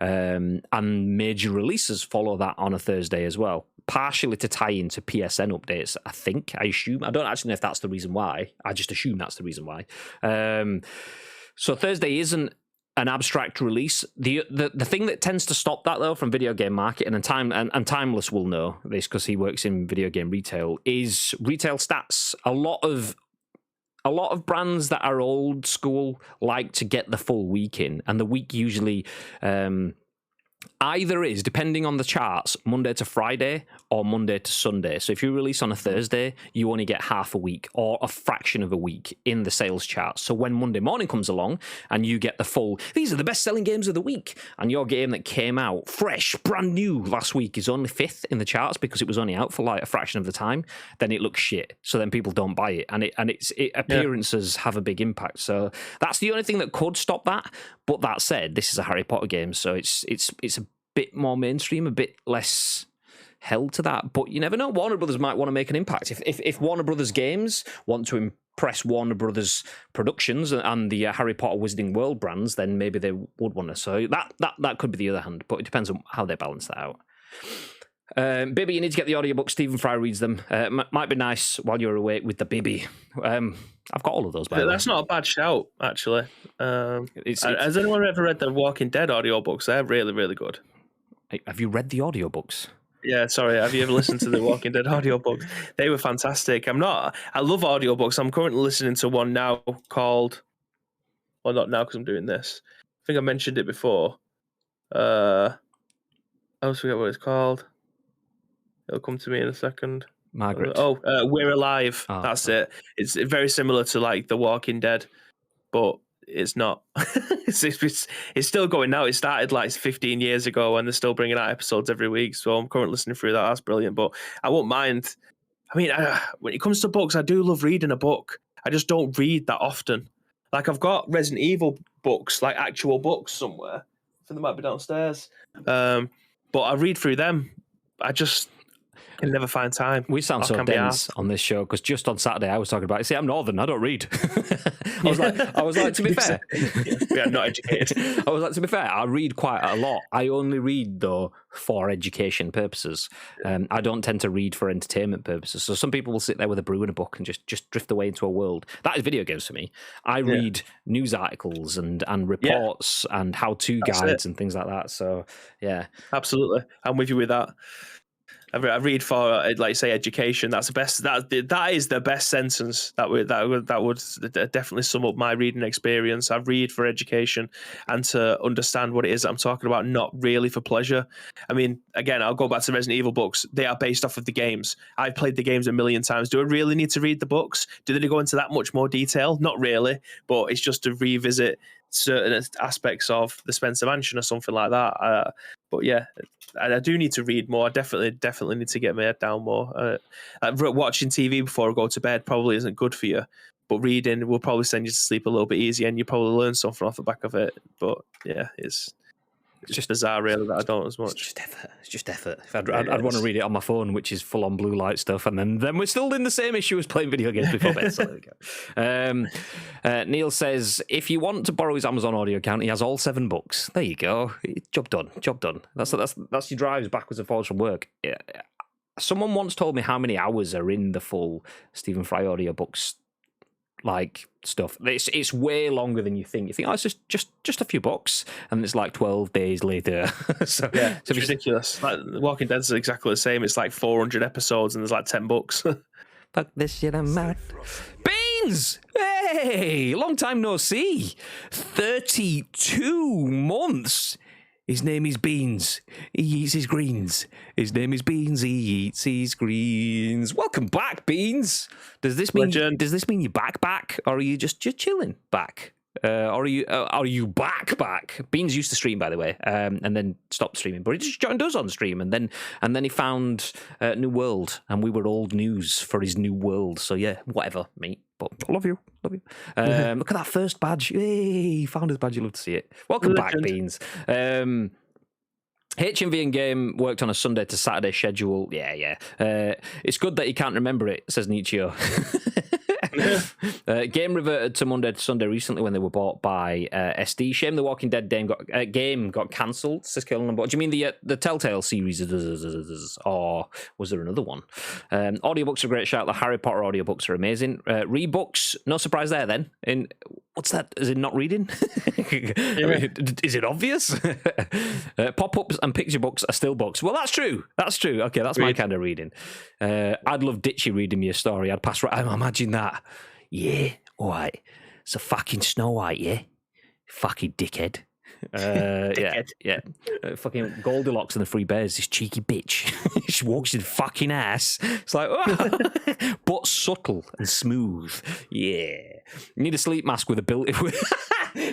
and major releases follow that on a Thursday as well, partially to tie into PSN updates, I assume. I don't actually know if that's the reason why. I just assume that's the reason why. So Thursday isn't an abstract release. The thing that tends to stop that, though, from video game marketing, and Timeless will know this because he works in video game retail, is retail stats. A lot of brands that are old school like to get the full week in, and the week usually either is, depending on the charts, Monday to Friday or Monday to Sunday. So if you release on a Thursday, you only get half a week or a fraction of a week in the sales charts. So when Monday morning comes along and you get the full, these are the best selling games of the week, and your game that came out fresh, brand new last week is only 5th in the charts because it was only out for like a fraction of the time, then it looks shit. So then people don't buy it, and appearances have a big impact. So that's the only thing that could stop that. But that said, this is a Harry Potter game, so it's a bit more mainstream, a bit less held to that. But you never know. Warner Brothers might want to make an impact. If Warner Brothers games want to impress Warner Brothers Productions and the Harry Potter Wizarding World brands, then maybe they would want to. So that could be the other hand, but it depends on how they balance that out. Baby, you need to get the audiobook. Stephen Fry reads them. Might be nice while you're awake with the baby. I've got all of those, by the way.
That's not a bad shout, actually. Has anyone ever read the Walking Dead audiobooks? They're really, really good.
Have you read the audiobooks?
Yeah, sorry. Have you ever listened to the Walking Dead audiobooks? They were fantastic. I love audiobooks. I'm currently listening to one now called, well, not now because I'm doing this. I think I mentioned it before. I always forget what it's called. It'll come to me in a second.
Margaret.
We're Alive.
Oh,
That's it. It's very similar to like The Walking Dead, but it's not. it's still going now. It started like 15 years ago, and they're still bringing out episodes every week. So I'm currently listening through that. That's brilliant. But I won't mind. I mean, when it comes to books, I do love reading a book. I just don't read that often. Like I've got Resident Evil books, like actual books somewhere. I think they might be downstairs. But I read through them. I just can never find time.
We sound so dense on this show because just on Saturday I was talking about it. See, I'm Northern, I don't read. I was like, to be fair,
we are not educated.
I was like, to be fair, I read quite a lot. I only read though for education purposes. I don't tend to read for entertainment purposes. So some people will sit there with a brew and a book and just drift away into a world. That is video games for me. I read news articles and reports and how-to guides and things like that. So yeah,
absolutely, I'm with you with that. I read for, like, say, education. That's the best. That is the best sentence. That would definitely sum up my reading experience. I read for education and to understand what it is that I'm talking about, not really for pleasure. I mean, again, I'll go back to Resident Evil books. They are based off of the games. I've played the games a million times. Do I really need to read the books? Do they go into that much more detail? Not really, but it's just to revisit certain aspects of the Spencer Mansion or something like that. But yeah, I do need to read more. I definitely need to get my head down more. Watching TV before I go to bed probably isn't good for you, but reading will probably send you to sleep a little bit easier, and you probably learn something off the back of it. But yeah, it's just bizarre, really, that I don't as much.
It's just effort. I'd want to read it on my phone, which is full on blue light stuff, and then we're still in the same issue as playing video games before bed. So there we go. Neil says, if you want to borrow his Amazon audio account, he has all 7 books. There you go. Job done. That's your drives backwards and forwards from work. Yeah. Someone once told me how many hours are in the full Stephen Fry audio books, like stuff. It's way longer than you think. You think, oh, it's just a few books, and it's like 12 days later. So
yeah, it's ridiculous. Like, Walking Dead's exactly the same. It's like 400 episodes, and there's like 10 books.
Fuck this shit, I'm out. Beans! Hey, long time no see. 32 months. His name is Beans. He eats his greens. His name is Beans. He eats his greens. Welcome back, Beans. Does this mean you're back, or are you just chilling back? Or are you back? Beans used to stream, by the way, and then stopped streaming, but he just joined us on stream, and then he found New World, and we were old news for his New World. So yeah, whatever, mate. But I love you. Look at that first badge. Hey, founder's badge. You love to see it. Welcome back, Beans. HMV and Game worked on a Sunday to Saturday schedule. Yeah. It's good that you can't remember it, says Nietzsche. Game reverted to Monday to Sunday recently when they were bought by SD. Shame the Walking Dead game got cancelled, says Killen. Do you mean the Telltale series, or was there another one? Audiobooks are a great shout. The Harry Potter audiobooks are amazing. Rebooks, no surprise there then. What's that? Is it not reading? Is it obvious? Pop-ups and picture books are still books. Well, that's true. Okay, that's my kind of reading. I'd love Ditchy reading me a story. I'd pass right. Imagine that. Yeah, all right. It's a fucking Snow White, yeah? Fucking dickhead. Yeah. Fucking Goldilocks and the Three Bears, this cheeky bitch. She walks in fucking ass. It's like, oh. But subtle and smooth. Yeah. You need a sleep mask with a built-in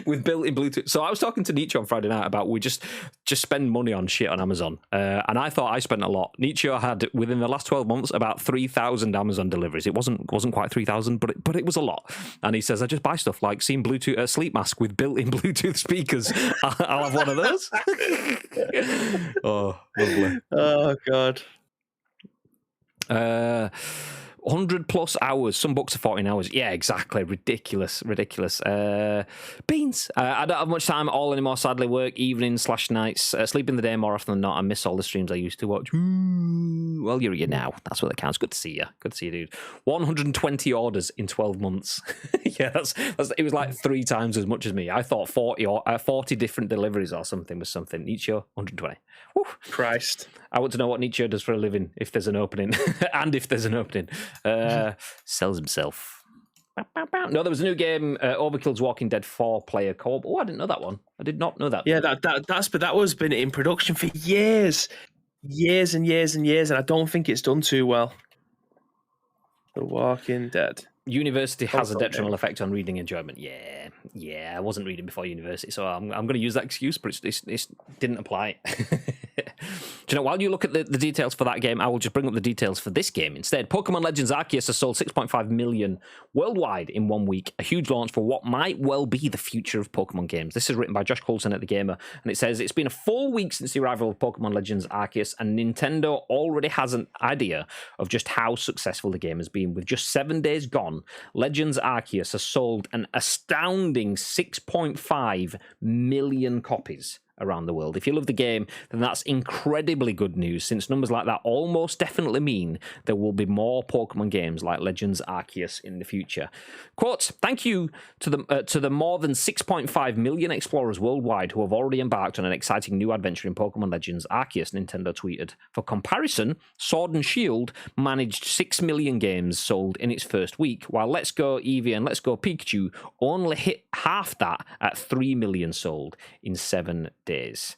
with built-in Bluetooth. So I was talking to Nietzsche on Friday night about we just spend money on shit on Amazon, and I thought I spent a lot. Nietzsche had within the last 12 months about 3,000 Amazon deliveries. It wasn't quite 3,000, but it was a lot. And he says I just buy stuff like seeing Bluetooth sleep mask with built-in Bluetooth speakers. I'll have one of those. Oh, lovely.
Oh God.
100 plus hours. Some books are 14 hours. Yeah, exactly. Ridiculous. Beans. I don't have much time at all anymore, sadly. Work evenings/nights. Sleep in the day more often than not. I miss all the streams I used to watch. Ooh. Well, you're here now. That's what that counts. Good to see you, dude. 120 orders in 12 months. Yeah, that's it was like 3 times as much as me. I thought 40 different deliveries or something was something. Nietzsche, 120. Whew.
Christ.
I want to know what Nietzsche does for a living, if there's an opening. And if there's an opening. Sells himself. No, there was a new game, Overkill's Walking Dead 4-player co-op. Oh, I didn't know that one. I did not know that.
Yeah, that was been in production for years and years, and I don't think it's done too well. The Walking Dead.
University has a detrimental effect on reading enjoyment. Yeah. I wasn't reading before university, so I'm going to use that excuse, but it didn't apply. Do you know, while you look at the details for that game, I will just bring up the details for this game instead. Pokemon Legends Arceus has sold 6.5 million worldwide in 1 week, a huge launch for what might well be the future of Pokemon games. This is written by Josh Coulson at The Gamer, and it says, it's been a full week since the arrival of Pokemon Legends Arceus, and Nintendo already has an idea of just how successful the game has been. With just 7 days gone, Legends Arceus has sold an astounding 6.5 million copies around the world. If you love the game, then that's incredibly good news, since numbers like that almost definitely mean there will be more Pokemon games like Legends Arceus in the future. Quote, thank you to the more than 6.5 million explorers worldwide who have already embarked on an exciting new adventure in Pokemon Legends Arceus, Nintendo tweeted. For comparison, Sword and Shield managed 6 million games sold in its first week, while Let's Go Eevee and Let's Go Pikachu only hit half that at 3 million sold in 7 days.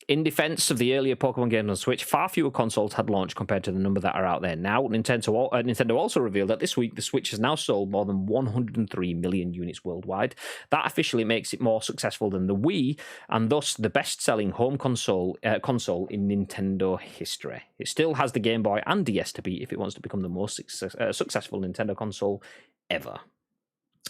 In defense of the earlier Pokemon games on Switch, far fewer consoles had launched compared to the number that are out there now. Nintendo also revealed that this week the Switch has now sold more than 103 million units worldwide. That officially makes it more successful than the Wii, and thus the best-selling home console in Nintendo history. It still has the Game Boy and DS to beat if it wants to become the most successful Nintendo console ever.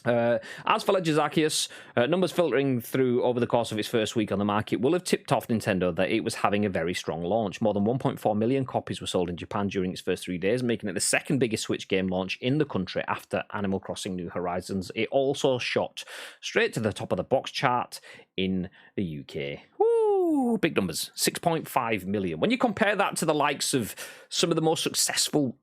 As for Legends Arceus, numbers filtering through over the course of its first week on the market will have tipped off Nintendo that it was having a very strong launch. More than 1.4 million copies were sold in Japan during its first 3 days, making it the second biggest Switch game launch in the country after Animal Crossing New Horizons. It also shot straight to the top of the box chart in the UK. Woo, big numbers, 6.5 million. When you compare that to the likes of some of the most successful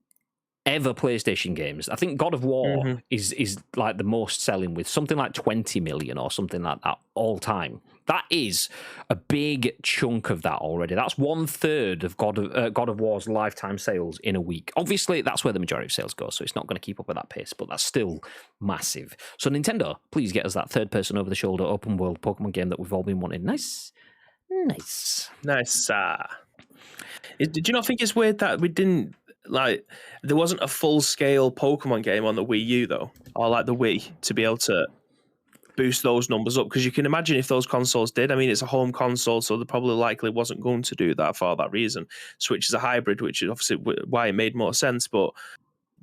ever PlayStation games, I think God of War is like the most selling, with something like 20 million or something like that all time. That is a big chunk of that already. That's 1/3 of God of War's lifetime sales in a week. Obviously, that's where the majority of sales go, so it's not going to keep up with that pace, but that's still massive. So Nintendo, please get us that third-person over-the-shoulder open-world Pokemon game that we've all been wanting. Nice.
Did you not think it's weird that we didn't, like, there wasn't a full-scale Pokemon game on the Wii U, though, or like the Wii, to be able to boost those numbers up? Because you can imagine if those consoles did. I mean, it's a home console, so they probably likely wasn't going to do that for that reason. Switch is a hybrid, which is obviously why it made more sense, but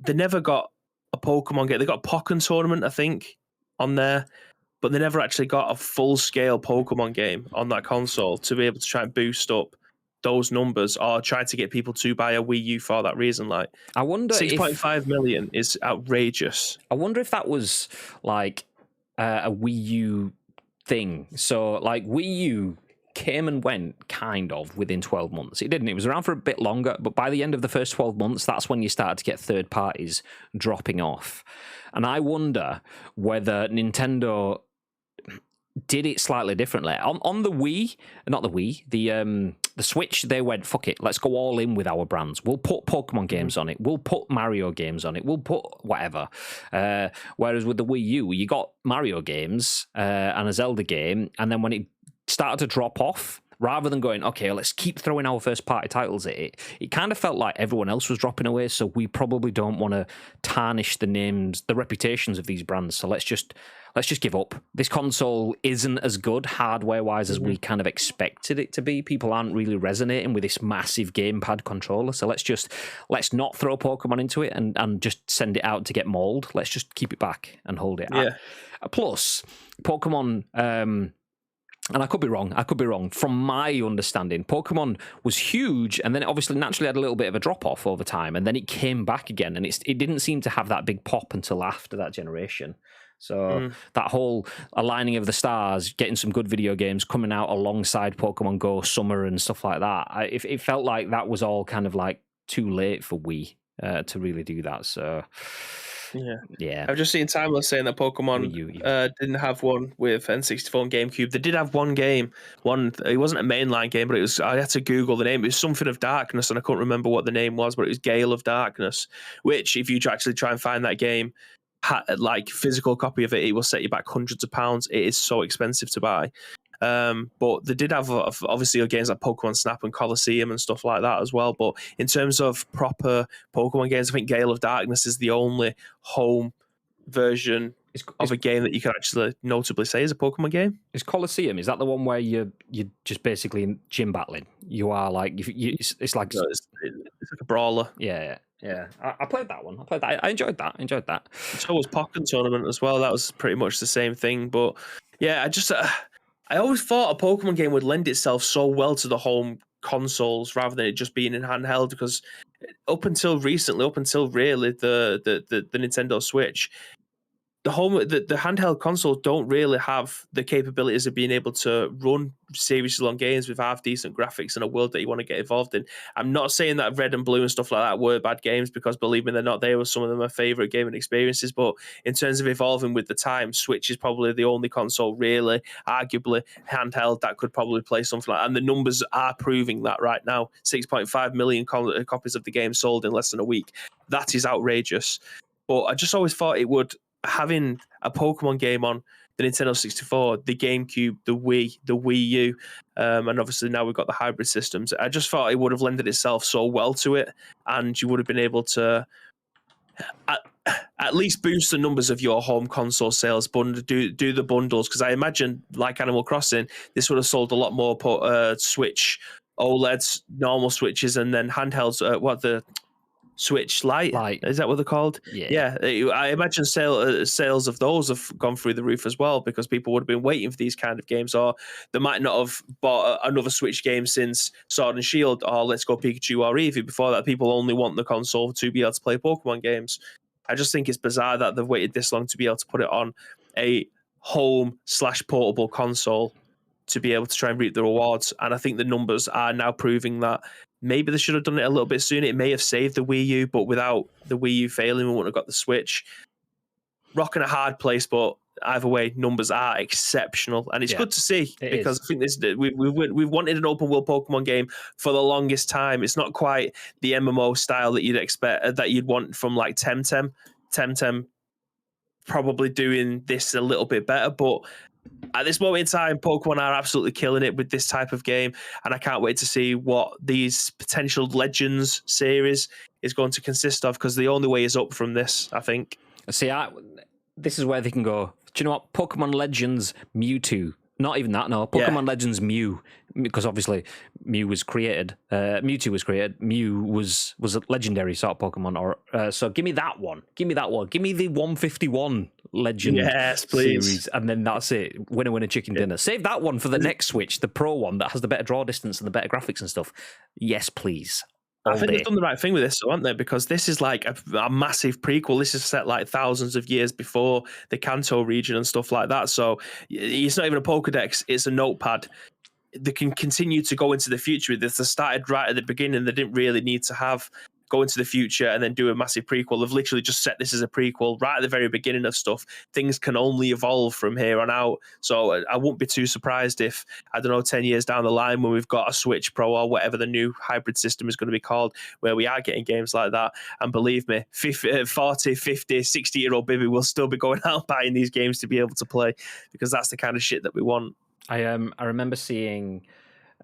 they never got a Pokemon game. They got a Pokken tournament, I think, on there, but they never actually got a full-scale Pokemon game on that console to be able to try and boost up those numbers, or try to get people to buy a Wii U for that reason. Like,
I wonder
6.5 million is outrageous.
I wonder if that was like a Wii U thing. So, like, Wii U came and went kind of within 12 months. It didn't. It was around for a bit longer, but by the end of the first 12 months, that's when you started to get third parties dropping off. And I wonder whether Nintendo did it slightly differently. On the Wii, not the Wii, the Switch, they went, fuck it, let's go all in with our brands. We'll put Pokemon games on it. We'll put Mario games on it. We'll put whatever. Whereas with the Wii U, you got Mario games and a Zelda game, and then when it started to drop off, rather than going, okay, let's keep throwing our first-party titles at it, it kind of felt like everyone else was dropping away, so we probably don't want to tarnish the names, the reputations of these brands, so let's just give up. This console isn't as good hardware-wise as we kind of expected it to be. People aren't really resonating with this massive gamepad controller, so let's not throw Pokemon into it and just send it out to get mauled. Let's just keep it back and hold it.
Yeah.
Plus, Pokemon... and I could be wrong. From my understanding, Pokemon was huge, and then it obviously naturally had a little bit of a drop-off over time, and then it came back again, and it didn't seem to have that big pop until after that generation. So that whole aligning of the stars, getting some good video games coming out alongside Pokemon Go Summer and stuff like that, it felt like that was all kind of like too late for Wii to really do that. So... Yeah.
I've just seen Timeless saying that Pokemon didn't have one with N64 and GameCube. They did have one game. It wasn't a mainline game, but I had to Google the name. It was something of Darkness, and I couldn't remember what the name was, but it was Gale of Darkness, which, if you actually try and find that game, like physical copy of it, it will set you back hundreds of pounds. It is so expensive to buy. But they did have obviously games like Pokemon Snap and Colosseum and stuff like that as well. But in terms of proper Pokemon games, I think Gale of Darkness is the only home version of a game that you can actually notably say is a Pokemon game.
Is Colosseum, is that the one where you're just basically gym battling? You are like, it's like...
No, it's like a brawler.
Yeah. I played that one. I enjoyed that.
So was Pokken Tournament as well. That was pretty much the same thing. But yeah, I always thought a Pokemon game would lend itself so well to the home consoles rather than it just being in handheld, because up until really the Nintendo Switch, the handheld consoles don't really have the capabilities of being able to run seriously long games with half decent graphics in a world that you want to get involved in. I'm not saying that Red and Blue and stuff like that were bad games, because believe me, they're not. They were some of them my favorite gaming experiences. But in terms of evolving with the time, Switch is probably the only console really, arguably handheld, that could probably play something like that. And the numbers are proving that right now. 6.5 million copies of the game sold in less than a week. That is outrageous. But I just always thought it would, having a Pokemon game on the Nintendo 64, the GameCube, the Wii, the Wii U, and obviously now we've got the hybrid systems. I just thought it would have lended itself so well to it, and you would have been able to at least boost the numbers of your home console sales, do the bundles, because I imagine, like Animal Crossing, this would have sold a lot more Switch OLEDs, normal Switches, and then handhelds. The Switch Lite, is that what they're called? Yeah. I imagine sales of those have gone through the roof as well, because people would have been waiting for these kind of games, or they might not have bought another Switch game since Sword and Shield or Let's Go Pikachu or Eevee. Before that, people only want the console to be able to play Pokemon games. I just think it's bizarre that they've waited this long to be able to put it on a home/portable console to be able to try and reap the rewards. And I think the numbers are now proving that maybe they should have done it a little bit sooner. It may have saved the Wii U, but without the Wii U failing, we wouldn't have got the Switch. Rocking a hard place, but either way, numbers are exceptional, and it's good to see, because I think we've wanted an open world Pokemon game for the longest time. It's not quite the MMO style that you'd expect, that you'd want from like Temtem. Temtem probably doing this a little bit better, but at this moment in time, Pokemon are absolutely killing it with this type of game, and I can't wait to see what these potential Legends series is going to consist of, because the only way is up from this, I think.
See, this is where they can go. Do you know what? Pokemon Legends Mewtwo. Not even that, no. Pokemon Legends Mew, because obviously Mew was created. Mewtwo was created. Mew was a legendary sort of Pokemon. So give me that one. Give me that one. Give me the 151 Legend series, and then that's it. Winner, chicken dinner. Save that one for the next Switch, the Pro one that has the better draw distance and the better graphics and stuff. Yes, please.
I think they've done the right thing with this, haven't they? Because this is like a massive prequel. This is set like thousands of years before the Kanto region and stuff like that. So it's not even a Pokedex, it's a notepad. They can continue to go into the future with this. They started right at the beginning. They didn't really need to go into the future and then do a massive prequel. They've literally just set this as a prequel right at the very beginning of stuff. Things can only evolve from here on out. So I wouldn't be too surprised if, 10 years down the line, when we've got a Switch Pro or whatever the new hybrid system is going to be called, where we are getting games like that. And believe me, 40, 50, 60-year-old baby will still be going out buying these games to be able to play, because that's the kind of shit that we want.
I remember seeing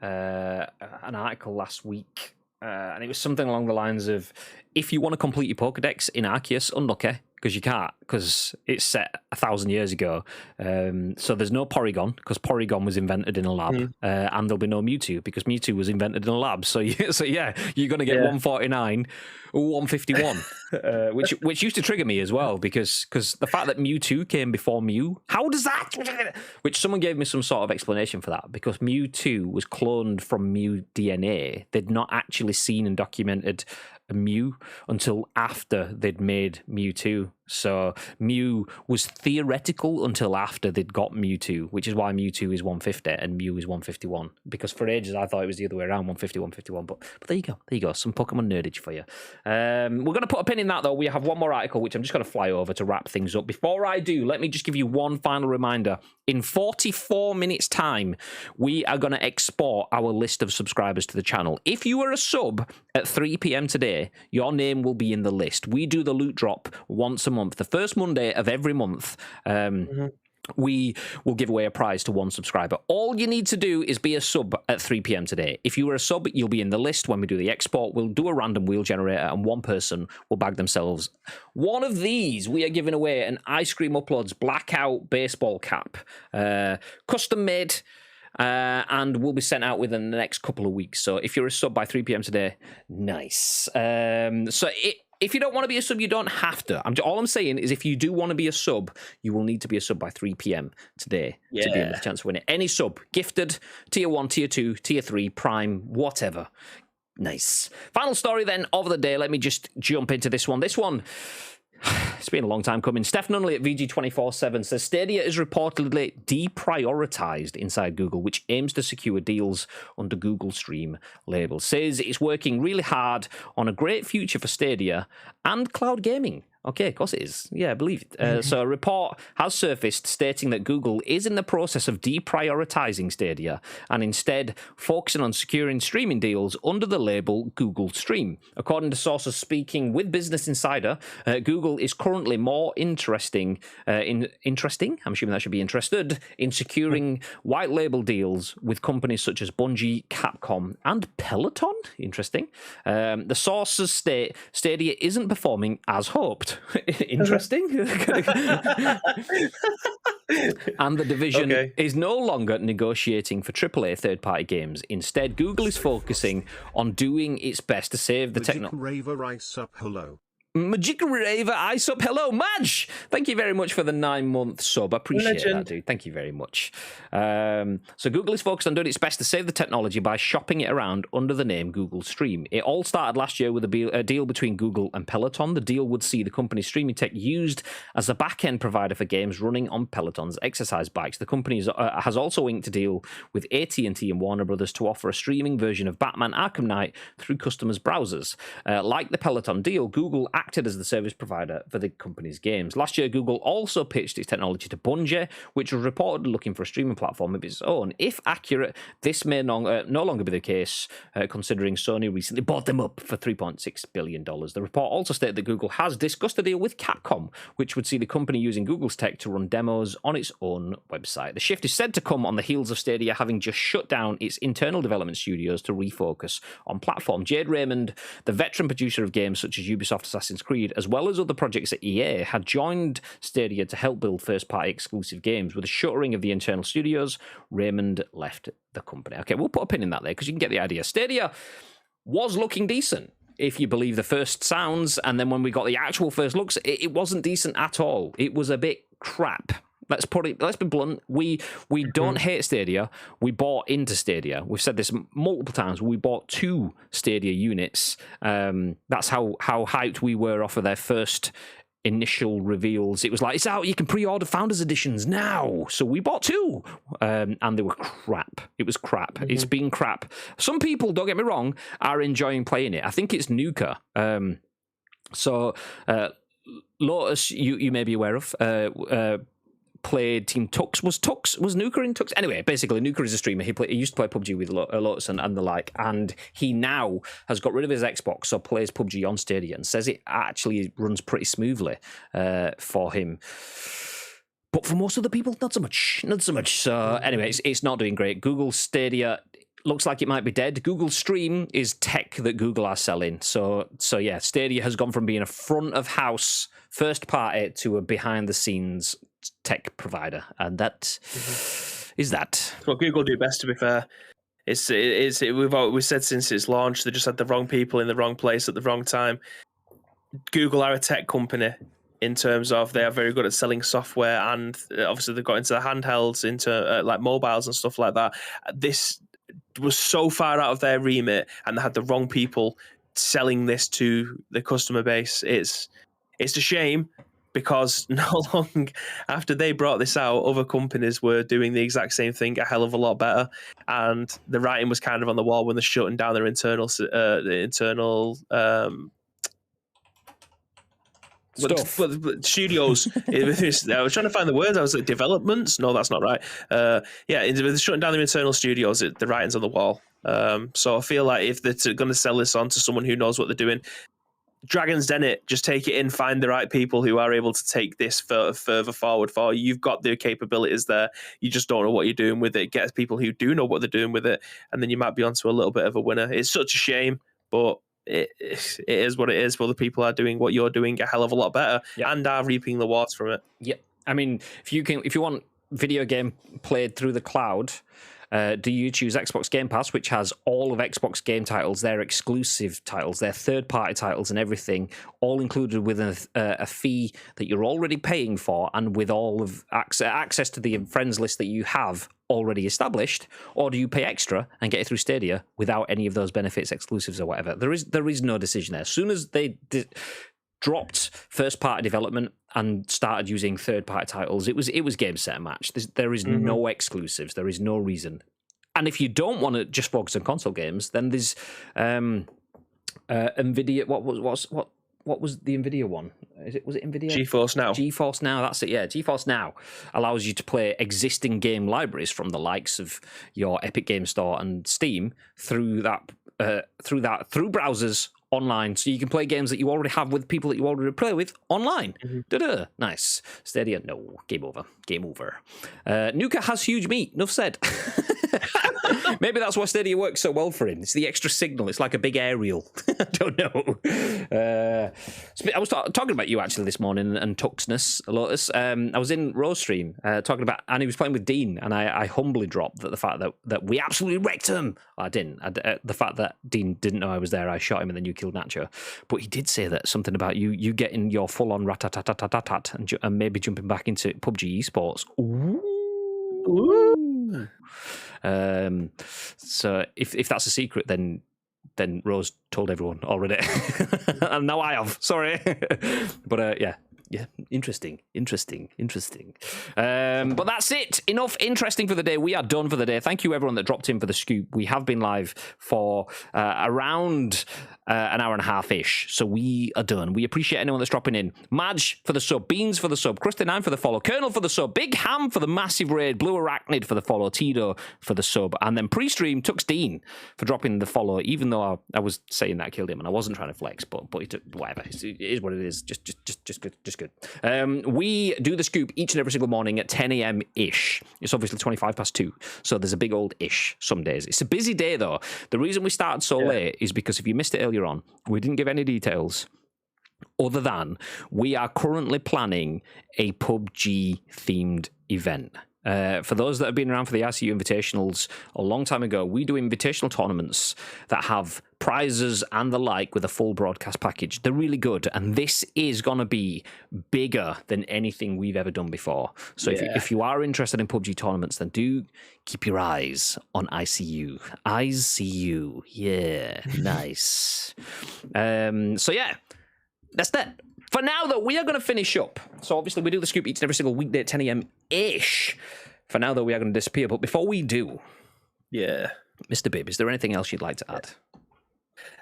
an article last week, and it was something along the lines of, if you want to complete your Pokedex in Arceus, unlucky, because you can't, because it's set 1,000 years ago. So there's no Porygon, because Porygon was invented in a lab, and there'll be no Mewtwo, because Mewtwo was invented in a lab. So yeah, you're going to get 149, 151, which used to trigger me as well, because the fact that Mewtwo came before Mew, how does that? Which someone gave me some sort of explanation for that, because Mewtwo was cloned from Mew DNA. They'd not actually seen and documented a Mew until after they'd made Mewtwo. So Mew was theoretical until after they'd got Mewtwo, which is why Mewtwo is 150 and Mew is 151. Because for ages I thought it was the other way around, 150, 151. But there you go. Some Pokemon nerdage for you. We're going to put a pin in that, though. We have one more article, which I'm just going to fly over to wrap things up. Before I do, let me just give you one final reminder. In 44 minutes' time, we are going to export our list of subscribers to the channel. If you are a sub at 3 p.m. today, your name will be in the list. We do the loot drop once a month. The first Monday of every month, we will give away a prize to one subscriber. All you need to do is be a sub at 3 p.m. today. If you are a sub, you'll be in the list when we do the export. We'll do a random wheel generator, and one person will bag themselves one of these. We are giving away an Ice Cream Uploads blackout baseball cap, custom made, and will be sent out within the next couple of weeks. So if you're a sub by 3 p.m. today, nice. If you don't want to be a sub, you don't have to. All I'm saying is, if you do want to be a sub, you will need to be a sub by 3 p.m. today to be in the chance to win it. Any sub, gifted, tier 1, tier 2, tier 3, prime, whatever. Nice. Final story then of the day. Let me just jump into this one. This one, It's been a long time coming. Steph Nunneley at VG247 says Stadia is reportedly deprioritized inside Google, which aims to secure deals under Google Stream label. Says it's working really hard on a great future for Stadia and cloud gaming. Okay, of course it is. Yeah, I believe it. So a report has surfaced stating that Google is in the process of deprioritizing Stadia and instead focusing on securing streaming deals under the label Google Stream. According to sources speaking with Business Insider, Google is currently more interesting? I'm assuming that should be interested, in securing white label deals with companies such as Bungie, Capcom, and Peloton. Interesting. The sources state Stadia isn't performing as hoped. Interesting. And the division is no longer negotiating for AAA third-party games. Instead, Google is focusing on doing its best to save the technology. Magic Raver Ice Up, hello, Madge! Thank you very much for the 9-month sub. I appreciate that, dude. Thank you very much. So Google is focused on doing its best to save the technology by shopping it around under the name Google Stream. It all started last year with a deal between Google and Peloton. The deal would see the company's streaming tech used as the back-end provider for games running on Peloton's exercise bikes. The company has also inked a deal with AT&T and Warner Brothers to offer a streaming version of Batman Arkham Knight through customers' browsers. Like the Peloton deal, Google acted as the service provider for the company's games. Last year, Google also pitched its technology to Bungie, which was reported looking for a streaming platform of its own. If accurate, this may no longer be the case, considering Sony recently bought them up for $3.6 billion. The report also stated that Google has discussed a deal with Capcom, which would see the company using Google's tech to run demos on its own website. The shift is said to come on the heels of Stadia having just shut down its internal development studios to refocus on platform. Jade Raymond, the veteran producer of games such as Ubisoft Assassin's Creed, as well as other projects at EA, had joined Stadia to help build first-party exclusive games. With the shuttering of the internal studios, Raymond left the company. Okay, we'll put a pin in that there because you can get the idea. Stadia was looking decent, if you believe the first sounds, and then when we got the actual first looks, it wasn't decent at all. It was a bit crap. Let's be blunt. We don't hate Stadia. We bought into Stadia. We've said this multiple times. We bought 2 Stadia units. That's how hyped we were off of their first initial reveals. It was like, it's out, you can pre-order Founders Editions now. So we bought 2, and they were crap. It was crap. It's been crap. Some people, don't get me wrong, are enjoying playing it. I think it's Nuka. Lotus, you may be aware of, played Team Tux. Was Nuka in Tux? Anyway, basically, Nuka is a streamer. He used to play PUBG with Lotus and the like, and he now has got rid of his Xbox, so plays PUBG on Stadia, and says it actually runs pretty smoothly for him. But for most of the people, not so much. So anyway, it's not doing great. Google Stadia looks like it might be dead. Google Stream is tech that Google are selling. So yeah, Stadia has gone from being a front of house first party to a behind the scenes tech provider, and that is that.
It's what Google do best, to be fair. We've said since its launch, they just had the wrong people in the wrong place at the wrong time. Google are a tech company in terms of they are very good at selling software, and obviously they've got into the handhelds, into like mobiles and stuff like that. This was so far out of their remit, and they had the wrong people selling this to the customer base. It's a shame, because not long after they brought this out, other companies were doing the exact same thing a hell of a lot better, and the writing was kind of on the wall when they're shutting down their internal studios. I was trying to find the words. I was like, developments? No, that's not right. They're shutting down their internal studios. The writing's on the wall. So I feel like if they're going to sell this on to someone who knows what they're doing, Dragon's Den it. Just take it in, find the right people who are able to take this further forward for you. You've got the capabilities there. You just don't know what you're doing with it. Get people who do know what they're doing with it, and then you might be onto a little bit of a winner. It's such a shame, but it is what it is. Well, the people are doing what you're doing a hell of a lot better, and are reaping the rewards from it.
Yeah, I mean, if you want video game played through the cloud, do you choose Xbox Game Pass, which has all of Xbox game titles, their exclusive titles, their third-party titles and everything, all included with a fee that you're already paying for, and with all of access to the friends list that you have already established? Or do you pay extra and get it through Stadia without any of those benefits, exclusives or whatever? There is no decision there. As soon as they dropped first-party development and started using third-party titles. It was game, set, and match. There is no exclusives. There is no reason. And if you don't want to just focus on console games, then there's Nvidia. What was the Nvidia one? Was it Nvidia?
GeForce Now.
GeForce Now, that's it. Yeah, GeForce Now allows you to play existing game libraries from the likes of your Epic Game Store and Steam through browsers online, so you can play games that you already have with people that you already play with online. Nice. Stadia, no. Game over. Nuka has huge meat. Enough said. Maybe that's why Stadia works so well for him. It's the extra signal. It's like a big aerial. I don't know. I was talking about you actually this morning and Tuxness, Lotus. I was in Rose Stream talking about, and he was playing with Dean, and I humbly dropped that the fact that we absolutely wrecked him. I didn't. The fact that Dean didn't know I was there, I shot him and then you killed Nacho. But he did say that something about you getting your full-on rat-tat-tat-tat-tat and maybe jumping back into PUBG esports. Ooh. So if that's a secret, then Rose told everyone already, and now I have. Sorry, but yeah, interesting. But that's it. Enough interesting for the day. We are done for the day. Thank you everyone that dropped in for the scoop. We have been live for around an hour and a half-ish, so we are done. We appreciate anyone that's dropping in. Madge for the sub, Beans for the sub, Krusty9 for the follow, Colonel for the sub, Big Ham for the massive raid, Blue Arachnid for the follow, Tito for the sub, and then pre-stream Tux Dean for dropping the follow, even though I was saying that I killed him and I wasn't trying to flex, but he took, whatever. It is what it is. Just good. We do the scoop each and every single morning at 10 a.m. ish. It's obviously 25 past 2, so there's a big old ish some days. It's a busy day though. The reason we started so late is because if you missed it earlier on, we didn't give any details other than we are currently planning a PUBG themed event. For those that have been around for the ICU Invitationals a long time ago, we do invitational tournaments that have prizes and the like with a full broadcast package. They're really good, and this is going to be bigger than anything we've ever done before. So if you are interested in PUBG tournaments, then do keep your eyes on ICU. Eyes see you. Yeah, nice. So yeah, that's that. For now, though, we are going to finish up. So obviously, we do the scoop each and every single weekday at 10 a.m.-ish. For now, though, we are going to disappear. But before we do, Mr. Bibb, is there anything else you'd like to add?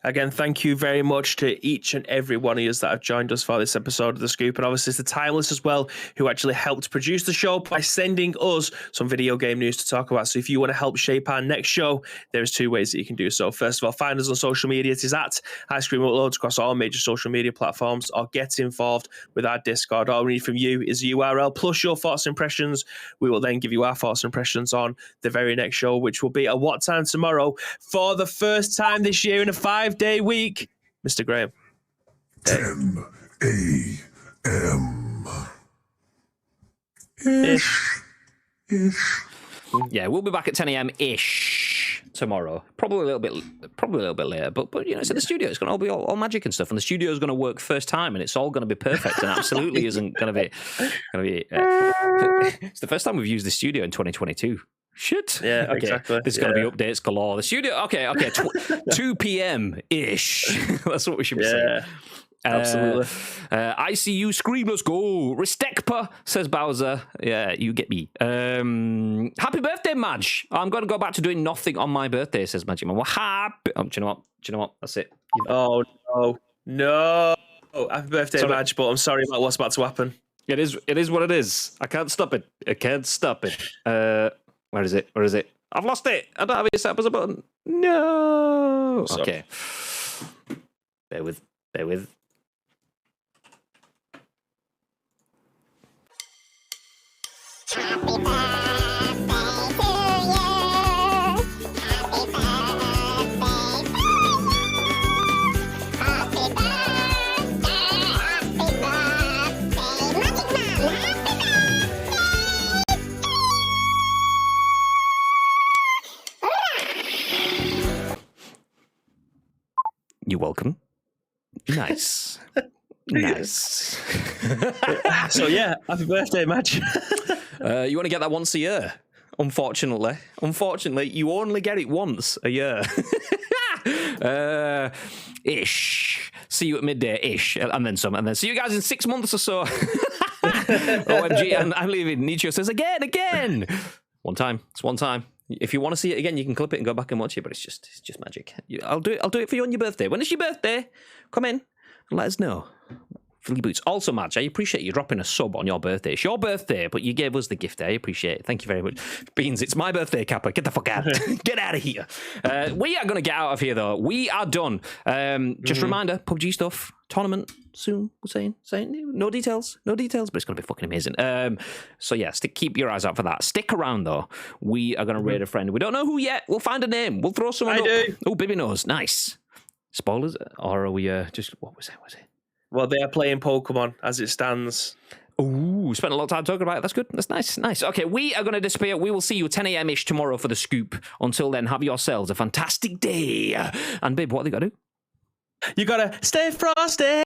Again, thank you very much to each and every one of you that have joined us for this episode of The Scoop. And obviously to Timeless as well, who actually helped produce the show by sending us some video game news to talk about. So if you want to help shape our next show, there's 2 ways that you can do so. First of all, find us on social media. It is at Ice Cream Uploads across all major social media platforms, or get involved with our Discord. All we need from you is a URL plus your thoughts and impressions. We will then give you our thoughts and impressions on the very next show, which will be at what time tomorrow for the first time this year in a 5-day week. Mr. Graham.
10 a.m.
Ish.
Yeah, we'll be back at 10 a.m.-ish tomorrow. Probably a little bit later, but you know, it's in the studio. It's going to all be all magic and stuff, and the studio is going to work first time, and it's all going to be perfect, and absolutely isn't going to be. It's the first time we've used the studio in 2022. Shit.
Yeah,
okay.
exactly.
There's going to be updates galore. The studio. Okay. 2 p.m.-ish. That's what we should be saying.
Absolutely.
ICU Scream, let's go. Restekpa, says Bowser. Yeah, you get me. Happy birthday, Madge. I'm going to go back to doing nothing on my birthday, says Magic Man. Well, happy. Do you know what? That's it.
Oh, no. Happy birthday, Madge, but I'm sorry about what's about to happen.
It is what it is. I can't stop it. Where is it? I've lost it. I don't have it set up as a button. No.
Sorry.
Okay. Bear with.
Happy birthday to you. Happy birthday.
You're welcome. Nice. Nice.
So yeah, happy birthday, Madge.
You want to get that once a year? Unfortunately, you only get it once a year. Ish. See you at midday, ish. And then some. And then see you guys in 6 months or so. OMG, I'm leaving. Nietzsche says, again. One time. It's one time. If you want to see it again, you can clip it and go back and watch it, but it's just magic. I'll do it for you on your birthday. When is your birthday? Come in and let us know. Philly Boots. Also, Madge, I appreciate you dropping a sub on your birthday. It's your birthday, but you gave us the gift. I appreciate it. Thank you very much. Beans, it's my birthday, Kappa. Get the fuck out. Get out of here. We are going to get out of here, though. We are done. Just a reminder, PUBG stuff, tournament soon, we're saying. No details, but it's going to be fucking amazing. So, yeah, keep your eyes out for that. Stick around, though. We are going to raid a friend. We don't know who yet. We'll find a name. We'll throw someone up. Oh, Bibby knows. Nice. Spoilers? Or are we just... What was it?
Well, they are playing Pokemon as it stands.
Ooh, spent a lot of time talking about it. That's good. That's nice. Okay, we are going to disappear. We will see you 10 a.m.-ish tomorrow for the scoop. Until then, have yourselves a fantastic day. And, babe, what have they got to do?
You got to stay frosty.